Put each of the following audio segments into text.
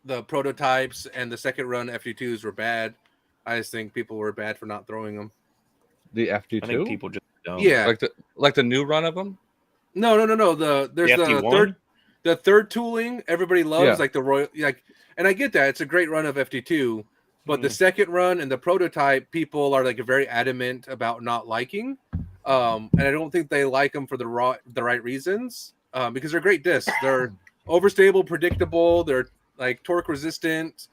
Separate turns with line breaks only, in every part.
the prototypes and the second run FD2s were bad. I just think people were bad for not throwing them.
The FD2?
I think people just don't.
Yeah.
Like the new run of them?
No. There's
FD1?
the third tooling everybody loves,
Yeah.
like the Royal, like, and I get that it's a great run of FD2, but the second run and the prototype people are like very adamant about not liking, and I don't think they like them for the right reasons, because they're great discs. They're overstable, predictable. They're like torque resistant,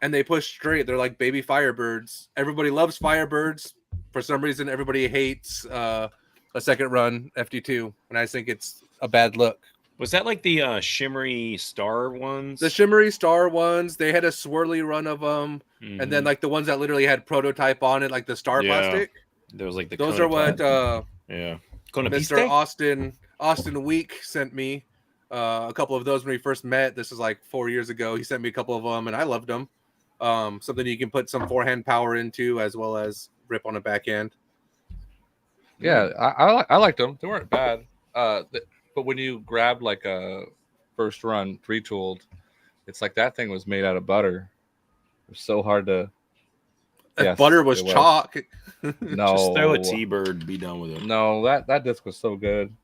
and they push straight. They're like baby Firebirds. Everybody loves Firebirds. For some reason, everybody hates a second run FD2, and I think it's a bad look.
Was that like the shimmery star ones?
The shimmery star ones, they had a swirly run of them, and then like the ones that literally had prototype on it, like the star plastic.
There was like the
those are what Mr. Austin Week sent me a couple of those when we first met. This is like 4 years ago. He sent me a couple of them, and I loved them. Something you can put some forehand power into as well as rip on a backhand.
Yeah, I liked them. They weren't bad. But when you grab like a first run pre-tooled, it's like that thing was made out of butter. It was so hard to.
Yes, butter was chalk.
No,
just throw a T-bird, be done with it.
No, that disc was so good.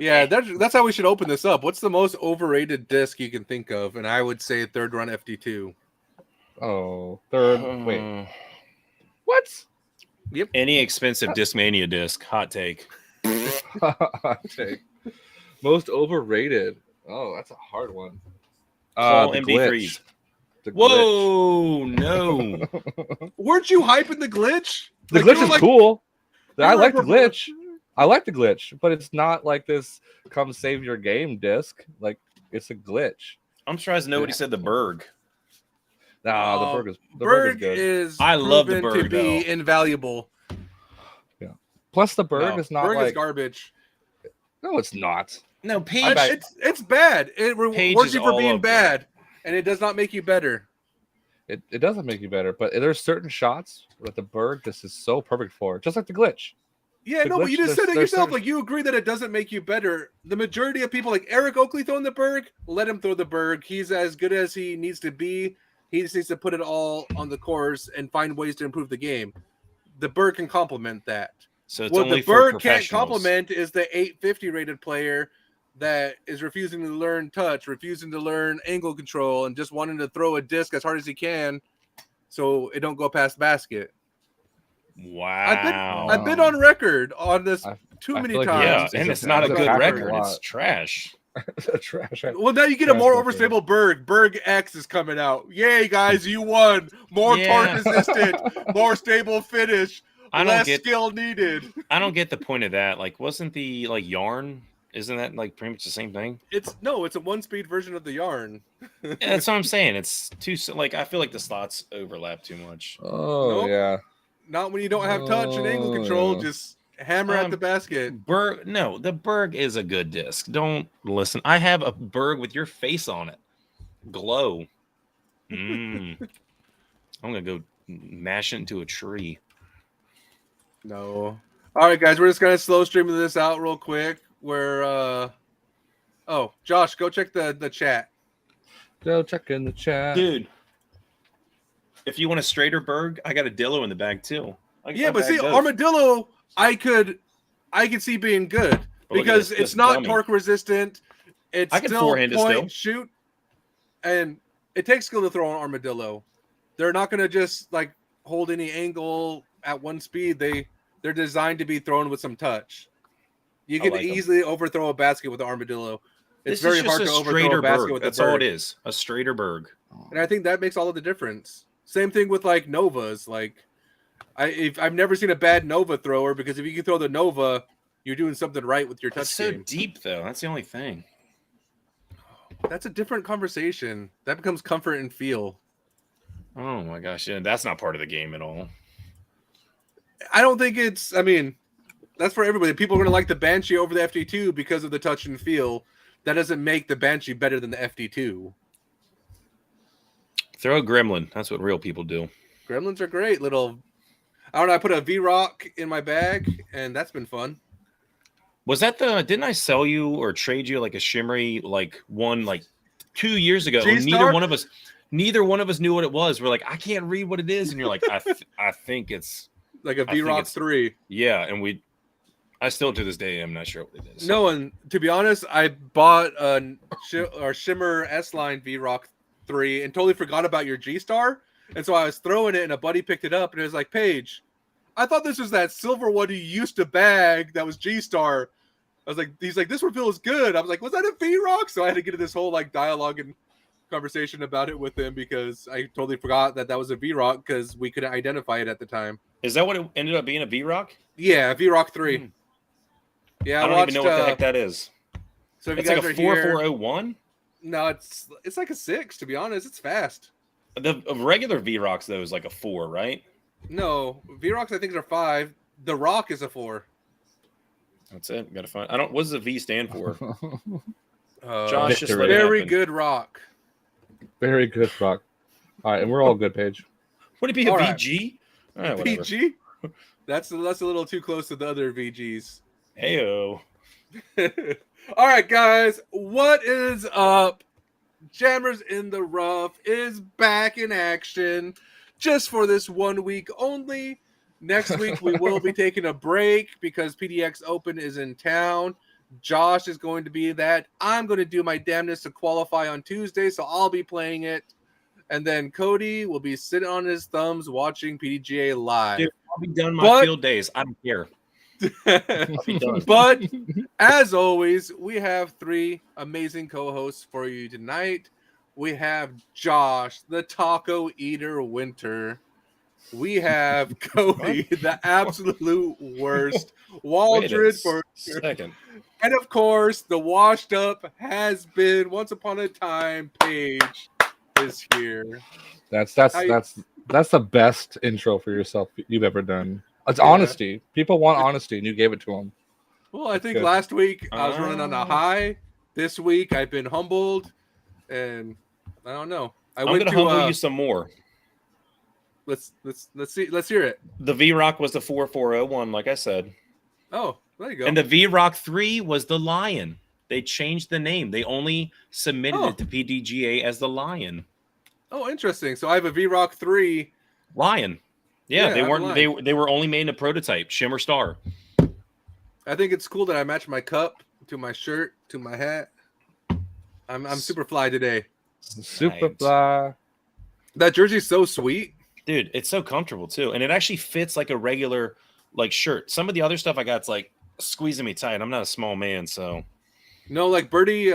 Yeah, that's how we should open this up. What's the most overrated disc you can think of? And I would say third run FD2.
Oh, third. Wait, what?
Yep.
Any expensive Discmania disc. Hot take.
Hot take. Most overrated. Oh, that's a hard one.
Call
the
MD Freeze.
Whoa,
no.
Weren't you hyping the glitch?
The glitch is cool. I like the glitch. I like the glitch, but it's not like this come save your game disc. Like, it's a glitch.
I'm surprised nobody said the Berg.
Nah, the
Berg
is good.
I love the Berg,
to be invaluable.
Yeah. Plus, the Berg is not
Berg
like
is garbage.
No, it's not.
No, Page.
It's bad. It rewards you for being bad, and it does not make you better.
It doesn't make you better, but there's certain shots that the Berg this is so perfect for, just like the glitch.
Yeah, but you just said it yourself. Like, you agree that it doesn't make you better. The majority of people, like Eric Oakley throwing the Berg, let him throw the Berg. He's as good as he needs to be. He just needs to put it all on the course and find ways to improve the game. The Berg can complement that.
So it's
what
only
the Berg
for
can't complement is the 850 rated player that is refusing to learn touch, refusing to learn angle control, and just wanting to throw a disc as hard as he can so it don't go past basket.
Wow.
I've been on record on this too many times.
Yeah, and it's not a good record. It's trash.
Trash.
Well, now you get a more overstable Berg. Berg X is coming out. Yay, guys, you won. More torque resistant, more stable finish, less skill needed.
I don't get the point of that. Like, wasn't the yarn? Isn't that like pretty much the same thing?
It's a one-speed version of the yarn.
Yeah, that's what I'm saying. It's too like I feel like the slots overlap too much.
Oh nope. Yeah.
Not when you don't have touch and angle control. Just hammer at the basket.
The Berg is a good disc. Don't listen. I have a Berg with your face on it. Glow. I'm gonna go mash it into a tree.
No. All right, guys, we're just gonna slow streaming this out real quick. Where Josh, go check the chat.
Go check in the chat.
Dude. If you want a straighter Berg, I got a Dillo in the bag too.
Yeah, but see, Armadillo, I could see being good because it's not torque resistant. It's still point, shoot, and it takes skill to throw an Armadillo. They're not going to just like hold any angle at one speed. They're designed to be thrown with some touch. You can easily overthrow a basket with the Armadillo. It's very hard to overthrow a basket with a Berg.
That's all it is, a straighter Berg.
And I think that makes all of the difference. Same thing with like Novas. Like, I've never seen a bad Nova thrower because if you can throw the Nova, you're doing something right with your touch
game.
It's
so deep though. That's the only thing.
That's a different conversation. That becomes comfort and feel.
Oh my gosh, yeah, that's not part of the game at all.
I don't think it's. I mean, that's for everybody. People are going to like the Banshee over the FD2 because of the touch and feel. That doesn't make the Banshee better than the FD2.
Throw a Gremlin. That's what real people do.
Gremlins are great. Little, I don't know. I put a V-Rock in my bag, and that's been fun.
Was that didn't I sell you or trade you like a shimmery, like one, like 2 years ago.
G-Star?
Neither one of us knew what it was. We're like, I can't read what it is, and you're like, I think it's
like a
I think
V-Rock
it's-
3.
yeah. And I still to this day am not sure what it is.
No, and to be honest, I bought a Shimmer S-Line V-Rock 3 and totally forgot about your G-Star. And so I was throwing it, and a buddy picked it up, and it was like, Paige, I thought this was that silver one you used to bag that was G-Star. I was like, he's like, this one feels good. I was like, was that a V-Rock? So I had to get into this whole like dialogue and conversation about it with him because I totally forgot that was a V-Rock because we couldn't identify it at the time.
Is that what it ended up being, a V-Rock?
Yeah, V-Rock 3.
Hmm.
Yeah,
I don't even know what the heck that is.
So if
It's
you
like
guys
a
are here,
4401.
no, it's like a 6. To be honest, it's fast.
The regular V-Rocks though is like a 4, right?
No, V-Rocks I think are 5. The Rock is a 4.
That's it. Gotta find. I don't. What does the V stand for?
Uh,
Josh, just let it
very
happen.
good Rock.
Very good, Rock. All right, and we're all good, Paige.
Would it be a
All right.
VG? All right, whatever.
VG. That's a little too close to the other VGs.
Heyo.
All right, guys, what is up? Jammers in the Rough is back in action just for this 1 week only. Next week, we will be taking a break because PDX Open is in town. Josh is going to be that. I'm going to do my damnedest to qualify on Tuesday, so I'll be playing it. And then Cody will be sitting on his thumbs watching PDGA live.
Dude, I'll be done my
But-
field days. I don't care. I'll be done.
But as always, we have 3 amazing co-hosts for you tonight. We have Josh, the Taco Eater Winter. We have Cody, the absolute worst.
Wait a
Waldred for
second.
and of course the washed up has been once upon a time Paige is here.
That's
How
the best intro for yourself you've ever done. It's
Yeah.
honesty. People want honesty, and you gave it to them.
Well, I think
good.
last week I was running on a
Oh.
high. This week I've been humbled, and I don't know.
I'm
went
gonna
to
humble you some more.
let's hear it.
The V-Rock was the 4401, like I said.
Oh, there you go.
And the V-Rock 3 was the Lion. They changed the name. They only submitted
Oh.
it to PDGA as the Lion.
Oh, interesting. So I have a V-Rock 3.
Lion. Yeah,
Yeah,
they
I'm
weren't.
lying.
They were only made in a prototype. Shimmer Star.
I think it's cool that I match my cup to my shirt to my hat. I'm super fly today.
Super
Nice.
fly.
That jersey's so sweet.
Dude, it's so comfortable too, and it actually fits like a regular like shirt. Some of the other stuff I got's like squeezing me tight. I'm not a small man, so
No, like Birdie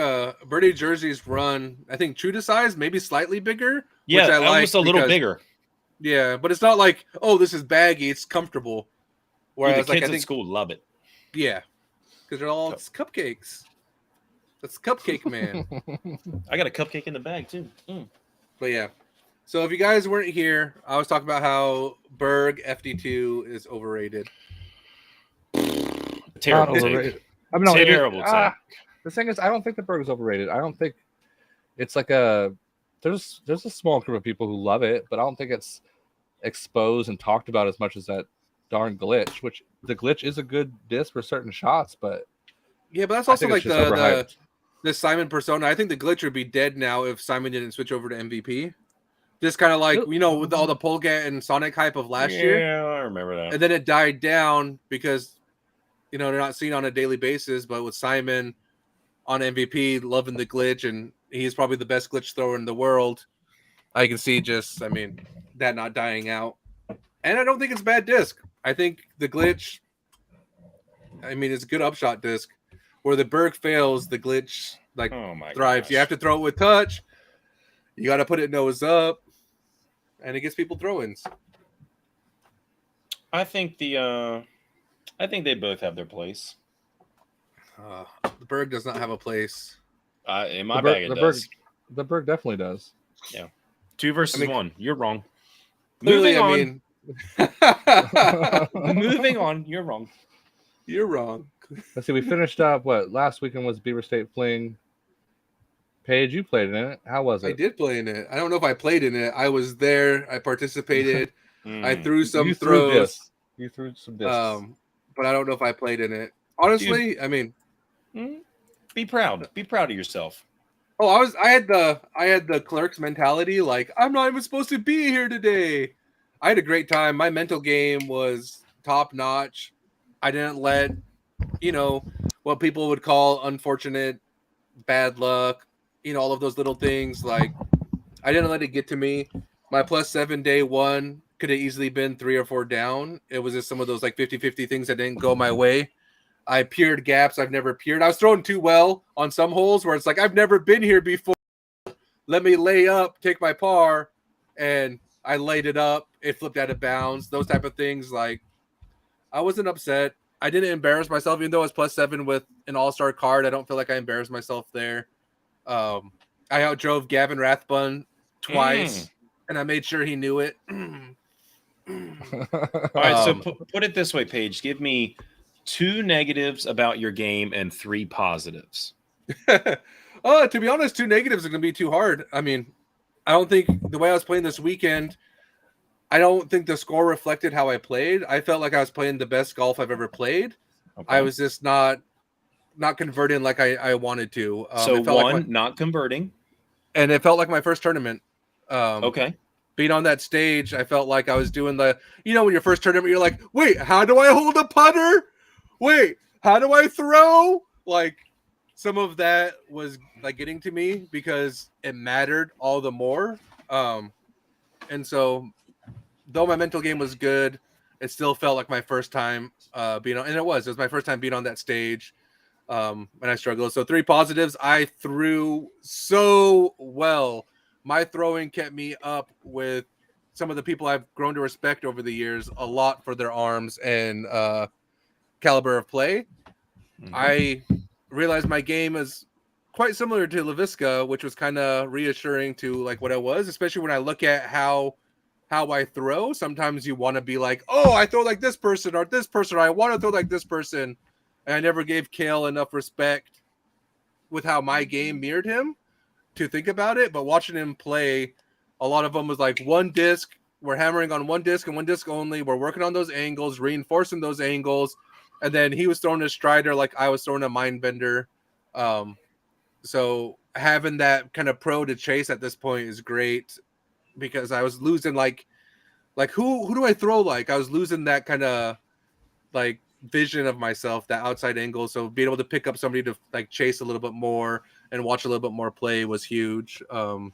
jerseys run, I think true to size, maybe slightly bigger.
yeah,
which I like
almost a little
because-
bigger.
Yeah, but it's not like, oh, this is baggy. It's comfortable.
Dude,
Whereas,
the
like,
kids
I
at
think,
school love it.
yeah, because they're all it's cupcakes. That's Cupcake Man.
I got a cupcake in the bag too.
But yeah. So if you guys weren't here, I was talking about how Berg FD2 is overrated.
Terrible
Not
take.
overrated. I mean, no, it is-
Terrible
the thing is, I don't think the burger's overrated. I don't think it's like a there's a small group of people who love it, but I don't think it's exposed and talked about as much as that darn glitch. Which the glitch is a good disc for certain shots, but
Yeah, but that's
I
also
think
like
it's just overhyped.
the Simon persona. I think the glitch would be dead now if Simon didn't switch over to MVP. Just kind of like, you know, with all the Polgat and Sonic hype of last year.
Yeah, I remember that.
And then it died down because, you know, they're not seen on a daily basis. But with Simon on MVP, loving the glitch, and he's probably the best glitch thrower in the world, I can see just, I mean, that not dying out. And I don't think it's a bad disc. I think the glitch, I mean, it's a good upshot disc. Where the Berg fails, the glitch like
Oh my
thrives.
gosh.
You have to throw it with touch. You got to put it nose up, and it gets people throw-ins.
I think they both have their place.
The Berg does not have a place.
In my
The Berg-
bag, it
the
does.
the Berg definitely does.
2 versus
I mean-
1. You're wrong.
Clearly,
Moving
I
on.
mean,
Moving on. You're wrong.
you're wrong.
Let's see. We finished up what last weekend was Beaver State Fling. Paige, you played in it. How was
I
it?
did play in it. I don't know if I played in it. I was there. I participated. I
Mm.
threw some
You threw
throws.
discs. You threw some discs.
But I don't know if I played in it. Honestly, I mean,
Be proud. Be proud of yourself.
Oh, I had the clerk's mentality, like I'm not even supposed to be here today. I had a great time. My mental game was top notch. I didn't let, what people would call unfortunate bad luck, all of those little things. Like I didn't let it get to me. My +7 day one could have easily been 3 or 4 down. It was just some of those like 50-50 things that didn't go my way. I peered gaps I've never peered. I was throwing too well on some holes where it's like I've never been here before. Let me lay up, take my par, and I laid it up. It flipped out of bounds. Those type of things. Like I wasn't upset. I didn't embarrass myself, even though I was +7 with an all-star card. I don't feel like I embarrassed myself there. I outdrove Gavin Rathbun twice, and I made sure he knew it.
All right, so put it this way, Paige. Give me 2 negatives about your game and 3 positives.
To be honest, 2 negatives are going to be too hard. I mean, I don't think the way I was playing this weekend, I don't think the score reflected how I played. I felt like I was playing the best golf I've ever played. Okay. I was just not converting like I wanted to.
So not converting.
And it felt like my first tournament.
Okay.
Being on that stage, I felt like I was doing when your first tournament, you're like, wait, how do I hold a putter? Wait, how do I throw? Like, some of that was like getting to me because it mattered all the more. And so, though my mental game was good, it still felt like my first time being on, and it was my first time being on that stage. And I struggled. So 3 positives. I threw so well. My throwing kept me up with some of the people I've grown to respect over the years a lot for their arms and caliber of play. Mm-hmm. I realized my game is quite similar to LaVisca, which was kind of reassuring to like what I was, especially when I look at how I throw. Sometimes you want to be like, oh, I throw like this person or this person, or I want to throw like this person. And I never gave Kale enough respect with how my game mirrored him to think about it. But watching him play, a lot of them was like one disc. We're hammering on one disc and one disc only. We're working on those angles, reinforcing those angles. And then he was throwing a strider like I was throwing a Mindbender. So having that kind of pro to chase at this point is great because I was losing like who do I throw like? I was losing that kind of like vision of myself, that outside angle. So being able to pick up somebody to like chase a little bit more and watch a little bit more play was huge. And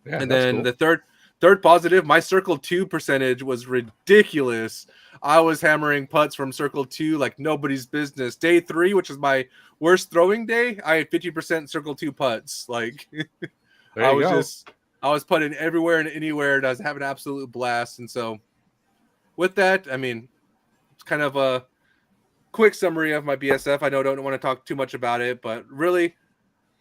then cool. The third positive, my circle 2 percentage was ridiculous. I was hammering putts from circle 2 like nobody's business. Day 3, which is my worst throwing day, I had 50% circle 2 putts. Like I was putting everywhere and anywhere, and I was having an absolute blast. And so with that, I mean, it's kind of a quick summary of my BSF. I know I don't want to talk too much about it, but really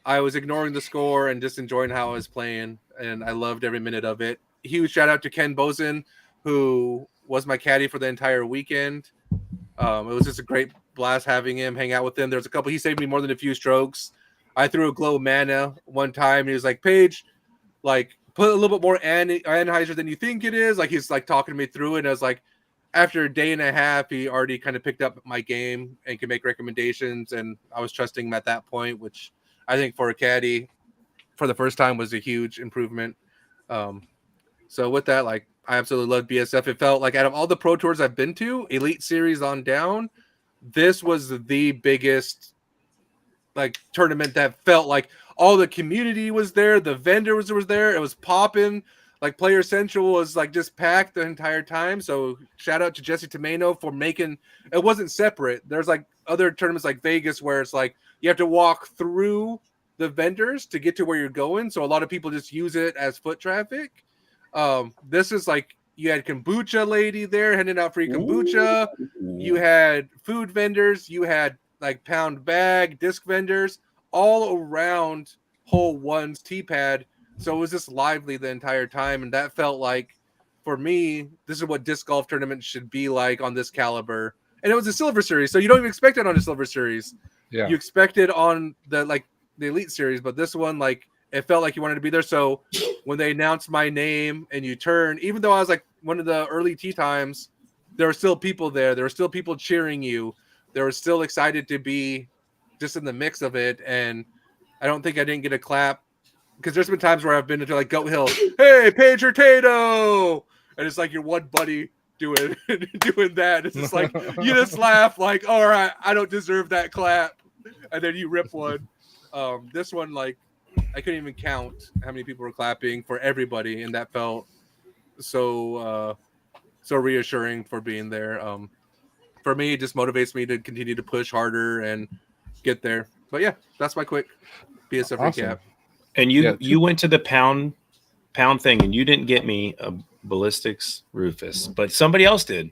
I was ignoring the score and just enjoying how I was playing, and I loved every minute of it. Huge shout out to Ken Bozen, who was my caddy for the entire weekend. It was just a great blast having him, hang out with him. There's a couple, he saved me more than a few strokes. I threw a glow mana one time, and he was like, Paige, like, put a little bit more Anheuser than you think it is. Like, he's like talking to me through it, and I was like, after a day and a half, he already kind of picked up my game and could make recommendations, and I was trusting him at that point, which I think for a caddy for the first time was a huge improvement. So with that, like, I absolutely loved BSF. It felt like out of all the pro tours I've been to, Elite Series on down, this was the biggest like tournament that felt like all the community was there, the vendors was there, it was popping. Like Player Central was like just packed the entire time. So shout out to Jesse Tomeno for making it wasn't separate. There's like other tournaments like Vegas where it's like you have to walk through the vendors to get to where you're going. So a lot of people just use it as foot traffic. This is like you had kombucha lady there handing out free kombucha. Ooh. You had food vendors. You had like pound bag disc vendors all around hole 1's tee pad. So it was just lively the entire time. And that felt like, for me, this is what disc golf tournaments should be like on this caliber. And it was a Silver Series. So you don't even expect it on a Silver Series. Yeah. You expect it on the Elite Series. But this one, like, it felt like you wanted to be there. So when they announced my name and you turn, even though I was like one of the early tee times, there were still people there. There were still people cheering you. They were still excited to be just in the mix of it. And I don't think I didn't get a clap because there's been times where I've been into like Goat Hill, hey, Pager Tato, and it's like your one buddy doing that. It's just like you just laugh like, all right, I don't deserve that clap, and then you rip one. This one, like, I couldn't even count how many people were clapping for everybody, and that felt so reassuring for being there. For me, it just motivates me to continue to push harder and get there. But yeah, that's my quick PSF recap.
And you went to the pound thing, and you didn't get me a Ballistics Rufus, but somebody else did.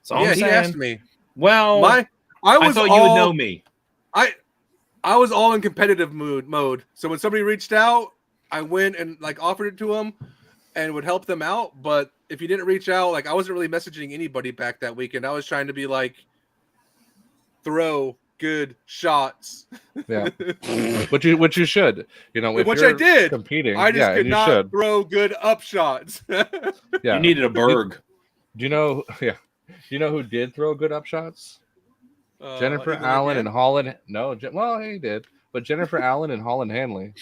So
yeah, he asked me.
Well,
I
thought you would know me.
I was all in competitive mode. So when somebody reached out, I went and like offered it to them and would help them out. But if you didn't reach out, like I wasn't really messaging anybody back that weekend. I was trying to be like, throw good shots.
Yeah, which you should, you know, if
which
you're
I did.
competing.
I just could not
should.
throw good up shots.
Yeah,
You needed a Berg.
Do you know? Yeah, do you know who did throw good up shots? Jennifer
Evelyn
Allen
again?
and Holland. No, well, he did, but Jennifer Allen and Holland Hanley.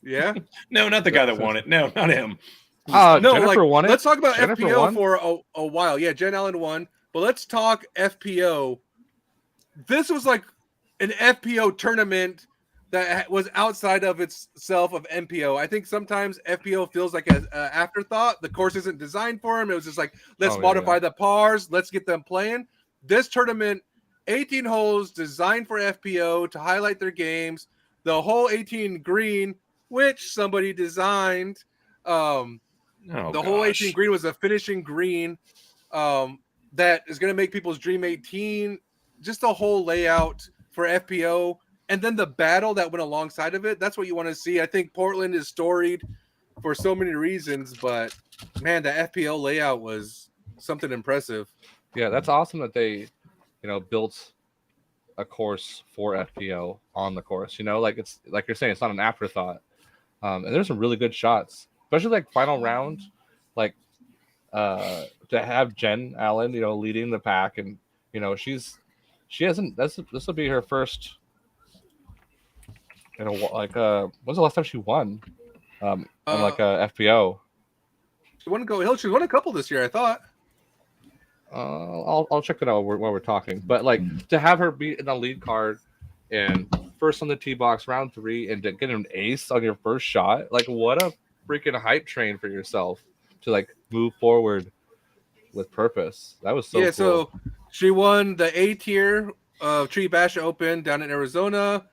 Yeah.
No, not the guy that won it. No, not him.
No,
Jennifer
like,
won it.
let's talk about
Jennifer
FPO
won?
for a while. Yeah, Jen Allen won, but let's talk FPO. This was like an FPO tournament that was outside of itself of MPO. I think sometimes FPO feels like an afterthought. The course isn't designed for them. It was just like, let's modify the pars, let's get them playing. This tournament, 18 holes designed for FPO to highlight their games. The whole 18 green, which somebody designed. The whole 18 green was a finishing green that is going to make people's dream 18. Just the whole layout for FPO, and then the battle that went alongside of it. That's what you want to see. I think Portland is storied for so many reasons, but man, the FPO layout was something impressive.
Yeah, that's awesome that they, built a course for FPO on the course. Like it's like you're saying, it's not an afterthought. And there's some really good shots, especially like final round, like to have Jen Allen, leading the pack, and she hasn't. This will be her first. When's the last time she won? On like a FPO.
She won Go Hill. She won a couple this year, I thought.
I'll check it out while we're talking. But like to have her be in the lead card and first on the tee box round 3 and to get an ace on your first shot, like what a freaking hype train for yourself to like move forward with purpose. That was so cool.
So she won the A tier of Tree Bash Open down in Arizona.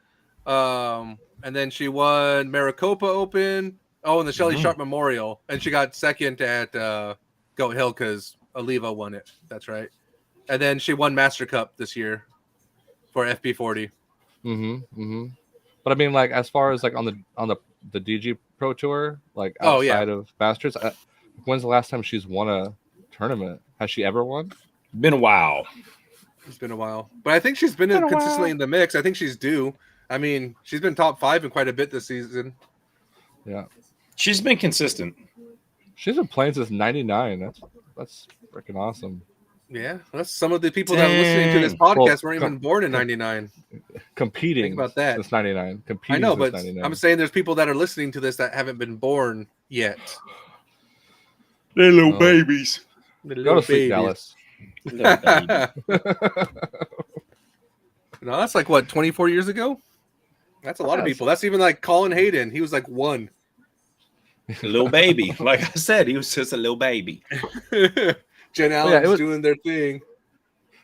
And then she won Maricopa Open. Oh, and the Shelly Sharp Memorial. And she got second at Goat Hill because Oliva won it. That's right. And then she won Master Cup this year for FP40.
But I mean, like as far as like on the DG Pro Tour, like outside of Masters, when's the last time she's won a tournament? Has she ever won?
Been a while.
It's been a while, but I think she's been consistently in the mix. I think she's due. I mean, she's been top 5 in quite a bit this season.
Yeah,
she's been consistent.
She's been playing since '99. That's freaking awesome.
Yeah, that's some of the people that are listening to this podcast weren't even born in '99.
Competing
Think about that
since '99.
I know, but
99.
I'm saying there's people that are listening to this that haven't been born yet.
They're little babies.
Go to sleep, Dallas.
No, that's like what, 24 years ago? That's a lot of people. That's even like Colin Hayden. He was like 1.
Little baby. Like I said, he was just a little baby.
Jen Allen's was doing their thing.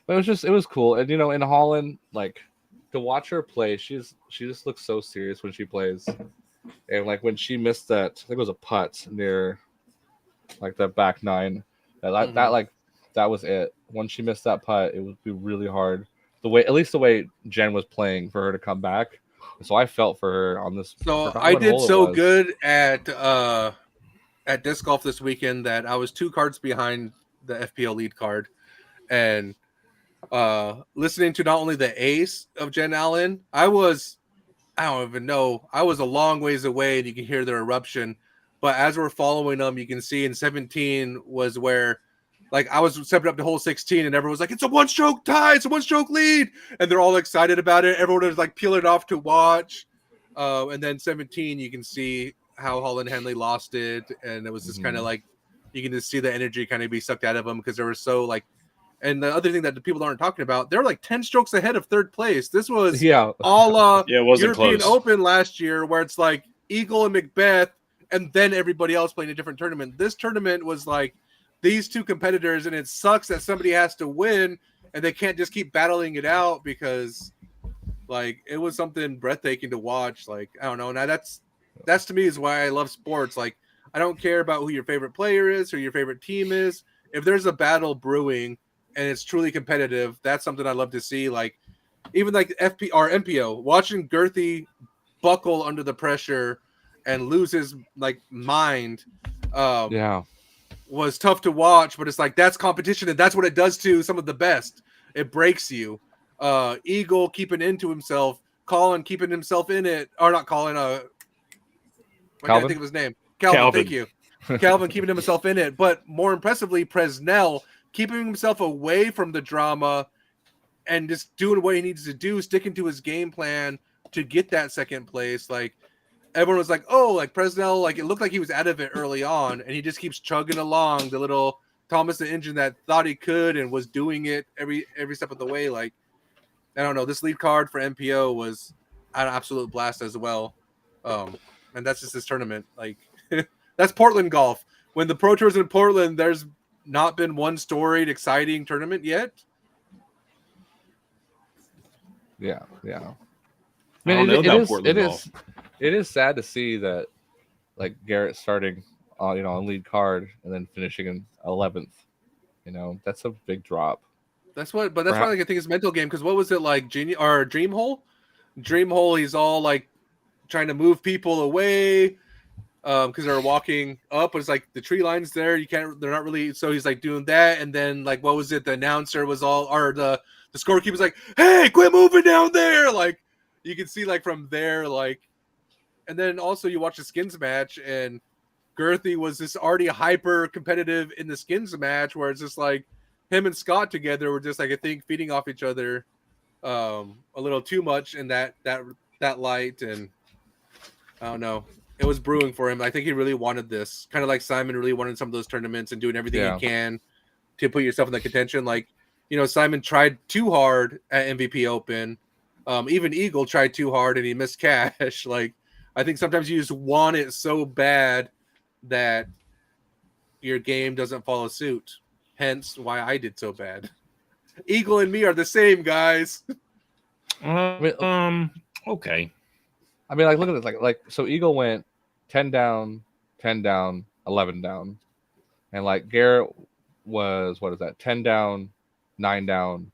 But it was cool. And in Holland, like to watch her play, she just looks so serious when she plays. And like when she missed that, I think it was a putt near like the back 9. That was it. When she missed that putt, it would be really hard. At least the way Jen was playing for her to come back. So I felt for her on this.
So I did so good at disc golf this weekend that I was 2 cards behind the FPO lead card, and listening to not only the ace of Jen Allen, I don't even know. I was a long ways away, and you can hear their eruption. But as we're following them, you can see in 17 was where. Like I was stepping up to hole 16 and everyone was like, it's a 1-stroke tie, it's a 1-stroke lead. And they're all excited about it. Everyone was like peeling off to watch. And then 17, you can see how Holland Henley lost it, and it was just kind of like you can just see the energy kind of be sucked out of them because they were so like. And the other thing that the people aren't talking about, they're like 10 strokes ahead of third place. This was all
Yeah, it wasn't
European
close.
Open last year, where it's like Eagle and Macbeth, and then everybody else playing a different tournament. This tournament was like these two competitors, and it sucks that somebody has to win, and they can't just keep battling it out because, like, it was something breathtaking to watch. Like, I don't know. Now that's to me is why I love sports. Like, I don't care about who your favorite player is or your favorite team is. If there's a battle brewing and it's truly competitive, that's something I love to see. Like, even like FP or MPO, watching Girthy buckle under the pressure and lose his like mind was tough to watch, but it's like that's competition, and that's what it does to some of the best. It breaks you. Eagle keeping into himself, Colin keeping himself in it, or not Colin, I can't think of his name. Calvin. Thank you. Calvin keeping himself in it, but more impressively, Presnell keeping himself away from the drama and just doing what he needs to do, sticking to his game plan to get that second place. Like, everyone was like, oh, like Presnell, like it looked like he was out of it early on, and he just keeps chugging along, the little Thomas the Engine that thought he could and was doing it every step of the way. Like, I don't know, this lead card for MPO was an absolute blast as well. And that's just this tournament. Like, that's Portland golf. When the Pro Tour's in Portland, there's not been one storied, exciting tournament yet.
Yeah.
I don't know about Portland golf.
It is sad to see that, like, Garrett starting, on lead card and then finishing in 11th. That's a big drop.
That's why like, I think it's mental game. Because what was it like, Dreamhole? Dreamhole, he's all like trying to move people away because they're walking up. It's like the tree line's there. They're not really. So he's like doing that, and then like what was it? The announcer was the scorekeeper was like, "Hey, quit moving down there!" Like you can see like from there, like. And then also you watch the skins match, and Girthy was just already hyper competitive in the skins match, where it's just like him and Scott together were just like I think feeding off each other a little too much in that light, and I don't know. It was brewing for him. I think he really wanted this, kind of like Simon really wanted some of those tournaments and doing everything he can to put yourself in the contention. Like, Simon tried too hard at MVP Open. Even Eagle tried too hard and he missed cash. Like, I think sometimes you just want it so bad that your game doesn't follow suit. Hence why I did so bad. Eagle and me are the same, guys.
Okay.
I mean, like, look at this. Like, so Eagle went 10 down, 10 down, 11 down. And, like, Garrett was, what is that, 10 down, 9 down.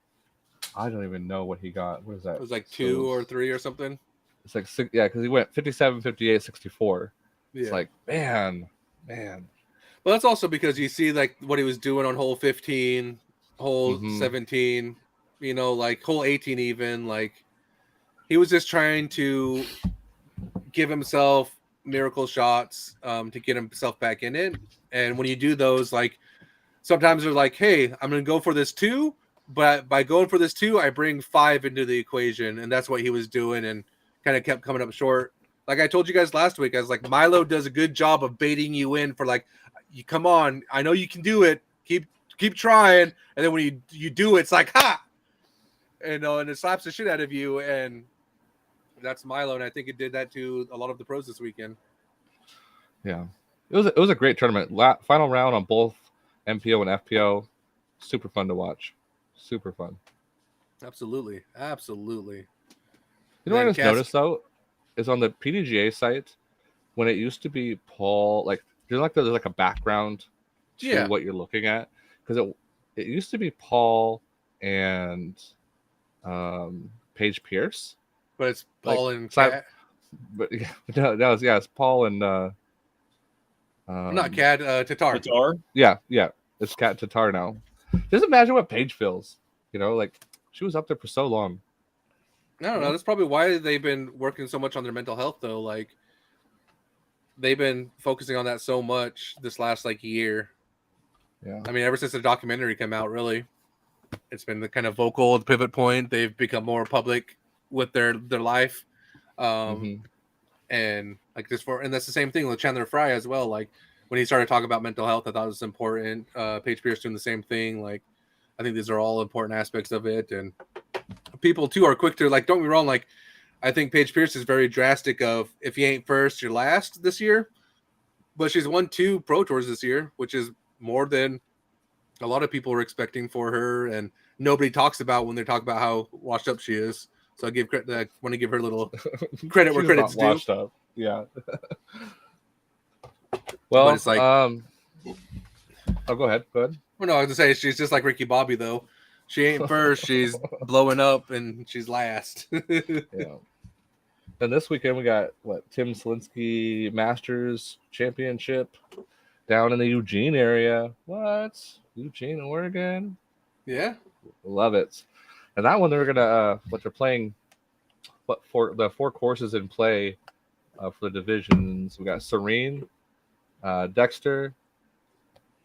I don't even know what he got. What is that?
It was like 2 or 3 or something.
It's like 6, yeah, because he went 57, 58, 64.
Yeah.
It's like, man.
Well, that's also because you see like what he was doing on hole 15, hole 17, like hole 18 even. Like he was just trying to give himself miracle shots to get himself back in it. And when you do those, like sometimes they're like, hey, I'm going to go for this 2, but by going for this 2, I bring 5 into the equation. And that's what he was doing and kind of kept coming up short. Like I told you guys last week, I was like, Milo does a good job of baiting you in for like, you come on, I know you can do it. Keep trying. And then when you do it, it's like, ha! And it slaps the shit out of you. And that's Milo. And I think it did that to a lot of the pros this weekend.
Yeah. It was a great tournament. Final round on both MPO and FPO. Super fun to watch. Super fun.
Absolutely.
You know what I just noticed though is on the PDGA site when it used to be Paul, like there's like a background to what you're looking at because it used to be Paul and Paige Pierce,
but it's Paul
like,
and Cat.
But it's Paul and
not Cat, Tatar.
Yeah, it's Cat Tatar now. Just imagine what Paige feels. Like she was up there for so long.
I don't know. That's probably why they've been working so much on their mental health, though. Like, they've been focusing on that so much this last year.
Yeah.
I mean, ever since the documentary came out, really, it's been the kind of vocal, the pivot point. They've become more public with their life. and like and that's the same thing with Chandler Fry as well. Like when he started talking about mental health, I thought it was important. Paige Pierce doing the same thing. Like I think these are all important aspects of it, and people too are quick to like. Don't be wrong. Like I think Paige Pierce is very drastic. Of if you ain't first, you're last this year. But she's won 2 Pro Tours this year, which is more than a lot of people were expecting for her, and nobody talks about when they talk about how washed up she is. So I want to give her a little credit where
She's
credit's
not
due.
washed up. Yeah. Well,
But it's like,
oh, go ahead. Go ahead.
well, no, I was gonna say she's just like Ricky Bobby though. She ain't first, she's blowing up, and she's last.
Yeah. And this weekend we got Tim Selinsky Masters Championship down in the Eugene area. What? Eugene, Oregon?
Yeah.
Love it. And that one they're gonna they're playing for the 4 courses in play for the divisions. We got Serene, Dexter,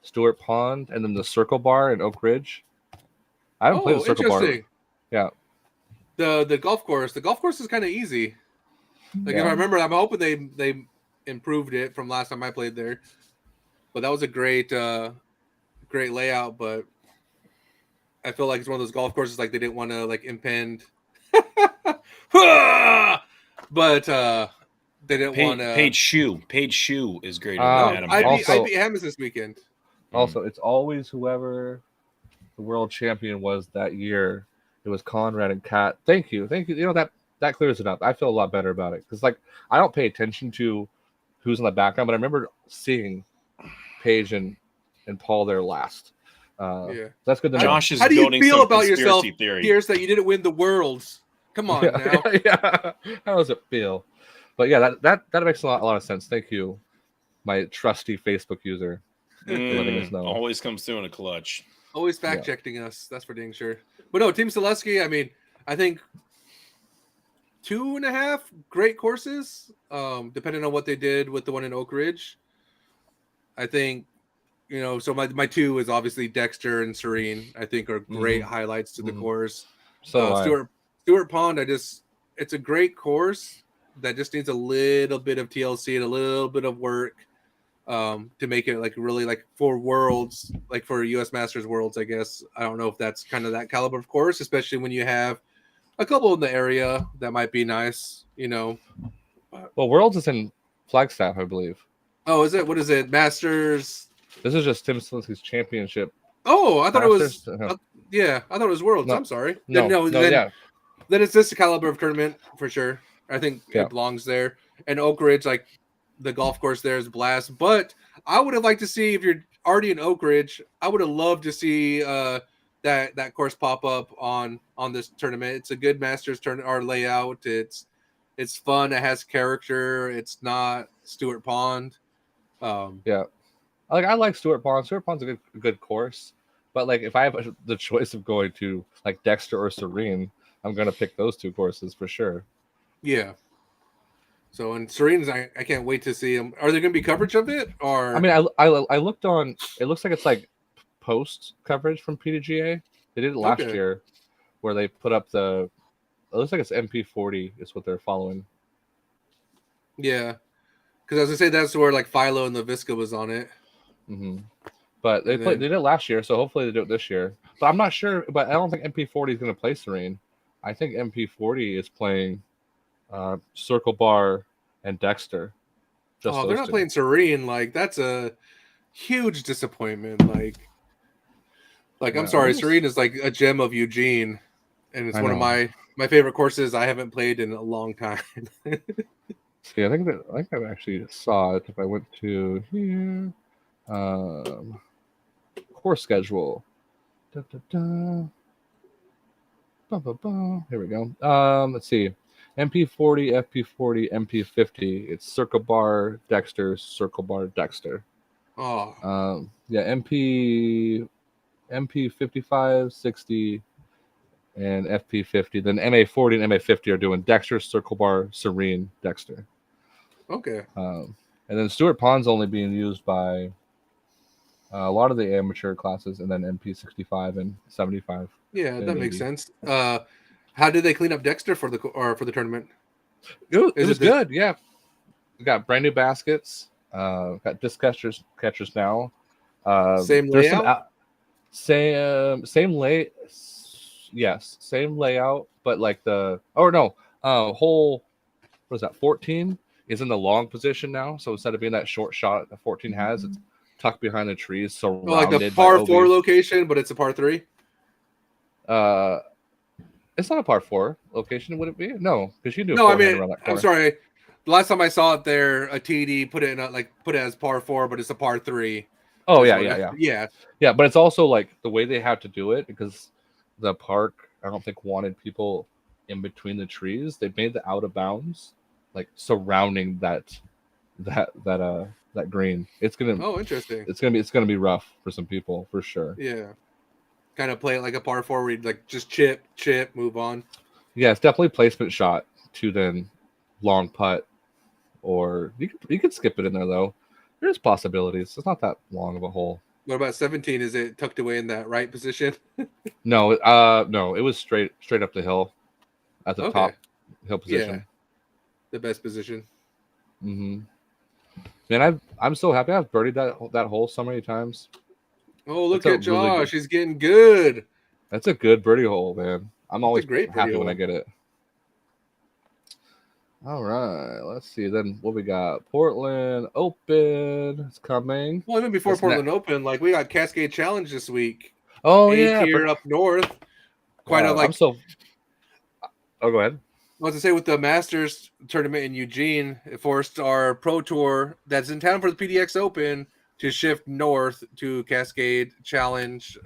Stewart Pond, and then the Circle Bar in Oak Ridge. I haven't played the Circle Bar. Yeah.
The golf course. The golf course is kind of easy. Like if I remember, I'm hoping they improved it from last time I played there. But that was a great layout. But I feel like it's one of those golf courses like they didn't want to like impend. But they didn't want to.
Paige Shue is greater
than
Adam.
I
Also-
beat Hammers this weekend.
Also, it's always whoever the world champion was that year. It was Conrad and Kat. Thank you. You know that clears it up. I feel a lot better about it because like I don't pay attention to who's in the background, but I remember seeing Paige and Paul there last.
Yeah,
that's good to know.
Josh is
How do you
building
feel
some
about yourself,
conspiracy theory.
Pierce, that you didn't win the Worlds? Come on now.
Yeah. How does it feel? But yeah, that makes a lot of sense. Thank you, my trusty Facebook user. Letting us know.
Always comes through in a clutch.
Always fact checking us. That's for dang sure. But no, Team Selesky, I mean, I think 2.5 great courses, depending on what they did with the one in Oak Ridge. I think, so my 2 is obviously Dexter and Serene. I think are great highlights to the course.
So
Stewart Pond, it's a great course that just needs a little bit of TLC and a little bit of work to make it like really like for Worlds, like for US Masters Worlds, I guess. I don't know if that's kind of that caliber of course, especially when you have a couple in the area that might be nice,
Well, Worlds is in Flagstaff, I believe.
Oh, is it? What is it? Masters?
This is just Tim Selinsky's championship.
Oh, I thought
Masters?
it was. I thought it was Worlds.
No.
I'm sorry.
Yeah.
Then it's this caliber of tournament for sure. I think it belongs there. And Oak Ridge, like the golf course there is blast. But I would have liked to see, if you're already in Oak Ridge, I would have loved to see that course pop up on this tournament. It's a good Masters our layout. It's fun. It has character. It's not Stewart Pond.
Yeah. I like Stewart Pond. Stewart Pond's a good course. But like if I have the choice of going to like Dexter or Serene, I'm gonna pick those 2 courses for sure.
Yeah. So and Serene's, I can't wait to see them. Are there going to be coverage of it? Or
I mean, I looked on. It looks like it's like post coverage from PDGA. They did it last year, where they put up the. It looks like it's MP40 is what they're following.
Yeah, because I was gonna say that's where like Philo and LaVisca was on it.
Mm-hmm. But they did it last year, so hopefully they do it this year. But I'm not sure. But I don't think MP40 is going to play Serene. I think MP40 is playing Circle Bar and Dexter.
They're not playing Serene. Like that's a huge disappointment. Like I'm sorry, Serene is like a gem of Eugene, and it's one of my favorite courses. I haven't played in a long time.
See, I think I actually saw it. If I went to here, course schedule. Here we go. Let's see. MP40, FP40, MP50. It's Circle Bar, Dexter, Circle Bar, Dexter.
Oh.
MP55, 60, and FP50. Then MA40 and MA50 are doing Dexter, Circle Bar, Serene, Dexter.
Okay.
And then Stewart Pond's only being used by a lot of the amateur classes, and then MP65 and 75.
Yeah, that makes sense. How did they clean up Dexter for the tournament?
It was good. Yeah, we got brand new baskets. Got disc catchers now.
Same
There's some
layout?
same lay. Yes, same layout, but like whole what is that? 14 is in the long position now. So instead of being that short shot that 14 has, it's tucked behind the trees, surrounded
Oh, like the
by
par 4
OBs.
location, but it's a par 3?
It's not a par 4 location, would it be? No, because you do
No, I
forehand
mean,
around that
I'm
corner.
sorry. The last time I saw it there, a TD put it in put it as par 4, but it's a par 3.
Oh
That's
yeah,
what
yeah.
yeah.
Yeah, but it's also like the way they have to do it because the park, I don't think, wanted people in between the trees. They made the out of bounds like surrounding that green. It's
Oh, interesting.
gonna be rough for some people for sure.
Yeah. Kind of play it like a par 4 where you like just chip, move on.
Yeah, it's definitely placement shot to then long putt, or you could skip it in there though. There's possibilities. It's not that long of a hole.
What about 17? Is it tucked away in that right position?
No, no, it was straight up the hill at the
Okay.
top hill position.
Yeah. The best position.
Mm-hmm. Man, I'm so happy I've birdied that hole so many times.
Oh, look
That's
at
a really
Josh.
good-
He's getting good.
That's a good birdie hole, man. I'm always
great birdie
happy when I
hole.
get it. All right, let's see. Then what we got? Portland Open is coming.
Well, even before
What's
Portland Open, like we got Cascade Challenge this week.
Oh
A
yeah,
tier up north. Quite a
I'm so. Oh, go ahead.
I was to say with the Masters tournament in Eugene, it forced our Pro Tour that's in town for the PDX Open to shift north to Cascade Challenge.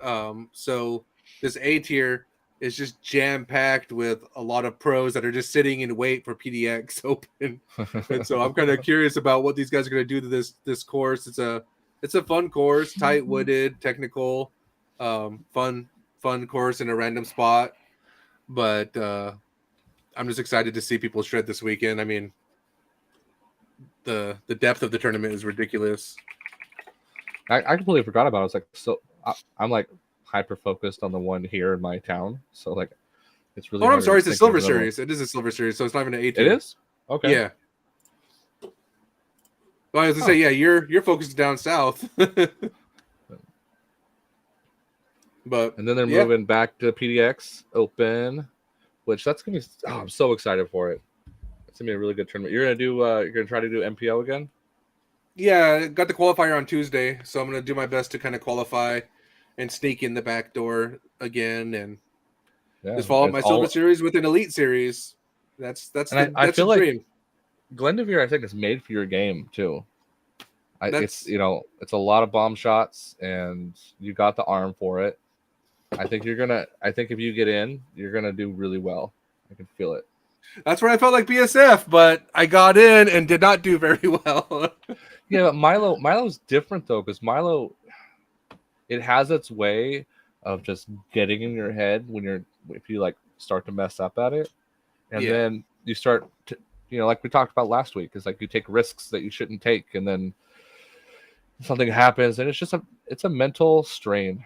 So this A tier is just jam packed with a lot of pros that are just sitting in wait for PDX Open. And so I'm kind of curious about what these guys are going to do to this course. It's a fun course, tight wooded, technical, fun course in a random spot. But I'm just excited to see people shred this weekend. I mean, the depth of the tournament is ridiculous.
I completely forgot about it. I was like, I'm like hyper focused on the one here in my town. So like, it's really.
Oh,
hard
I'm
to
sorry. It's a
think
Silver
of another one.
Series. It is a Silver Series, so it's not even an 18.
It is. Okay.
Yeah. Well, I was gonna say, yeah, you're focused down south. But
And then they're
yeah.
moving back to PDX Open, which that's gonna be. Oh, I'm so excited for it. It's gonna be a really good tournament. You're gonna try to do MPO again.
Yeah, got the qualifier on Tuesday, so I'm gonna do my best to kind of qualify and sneak in the back door again, and
Yeah,
just follow up
it's
my
all-
Silver Series with an Elite Series. That's
And I
that's
feel
the
like
dream.
Glendevere, I think, is made for your game too.
That's-
It's a lot of bomb shots, and you got the arm for it. I think if you get in, you're gonna do really well. I can feel it.
That's where I felt like BSF, but I got in and did not do very well.
Yeah, but Milo's different though, because Milo, it has its way of just getting in your head if you like start to mess up at it, and
Yeah.
then you start to, like we talked about last week, is like you take risks that you shouldn't take, and then something happens, and it's a mental strain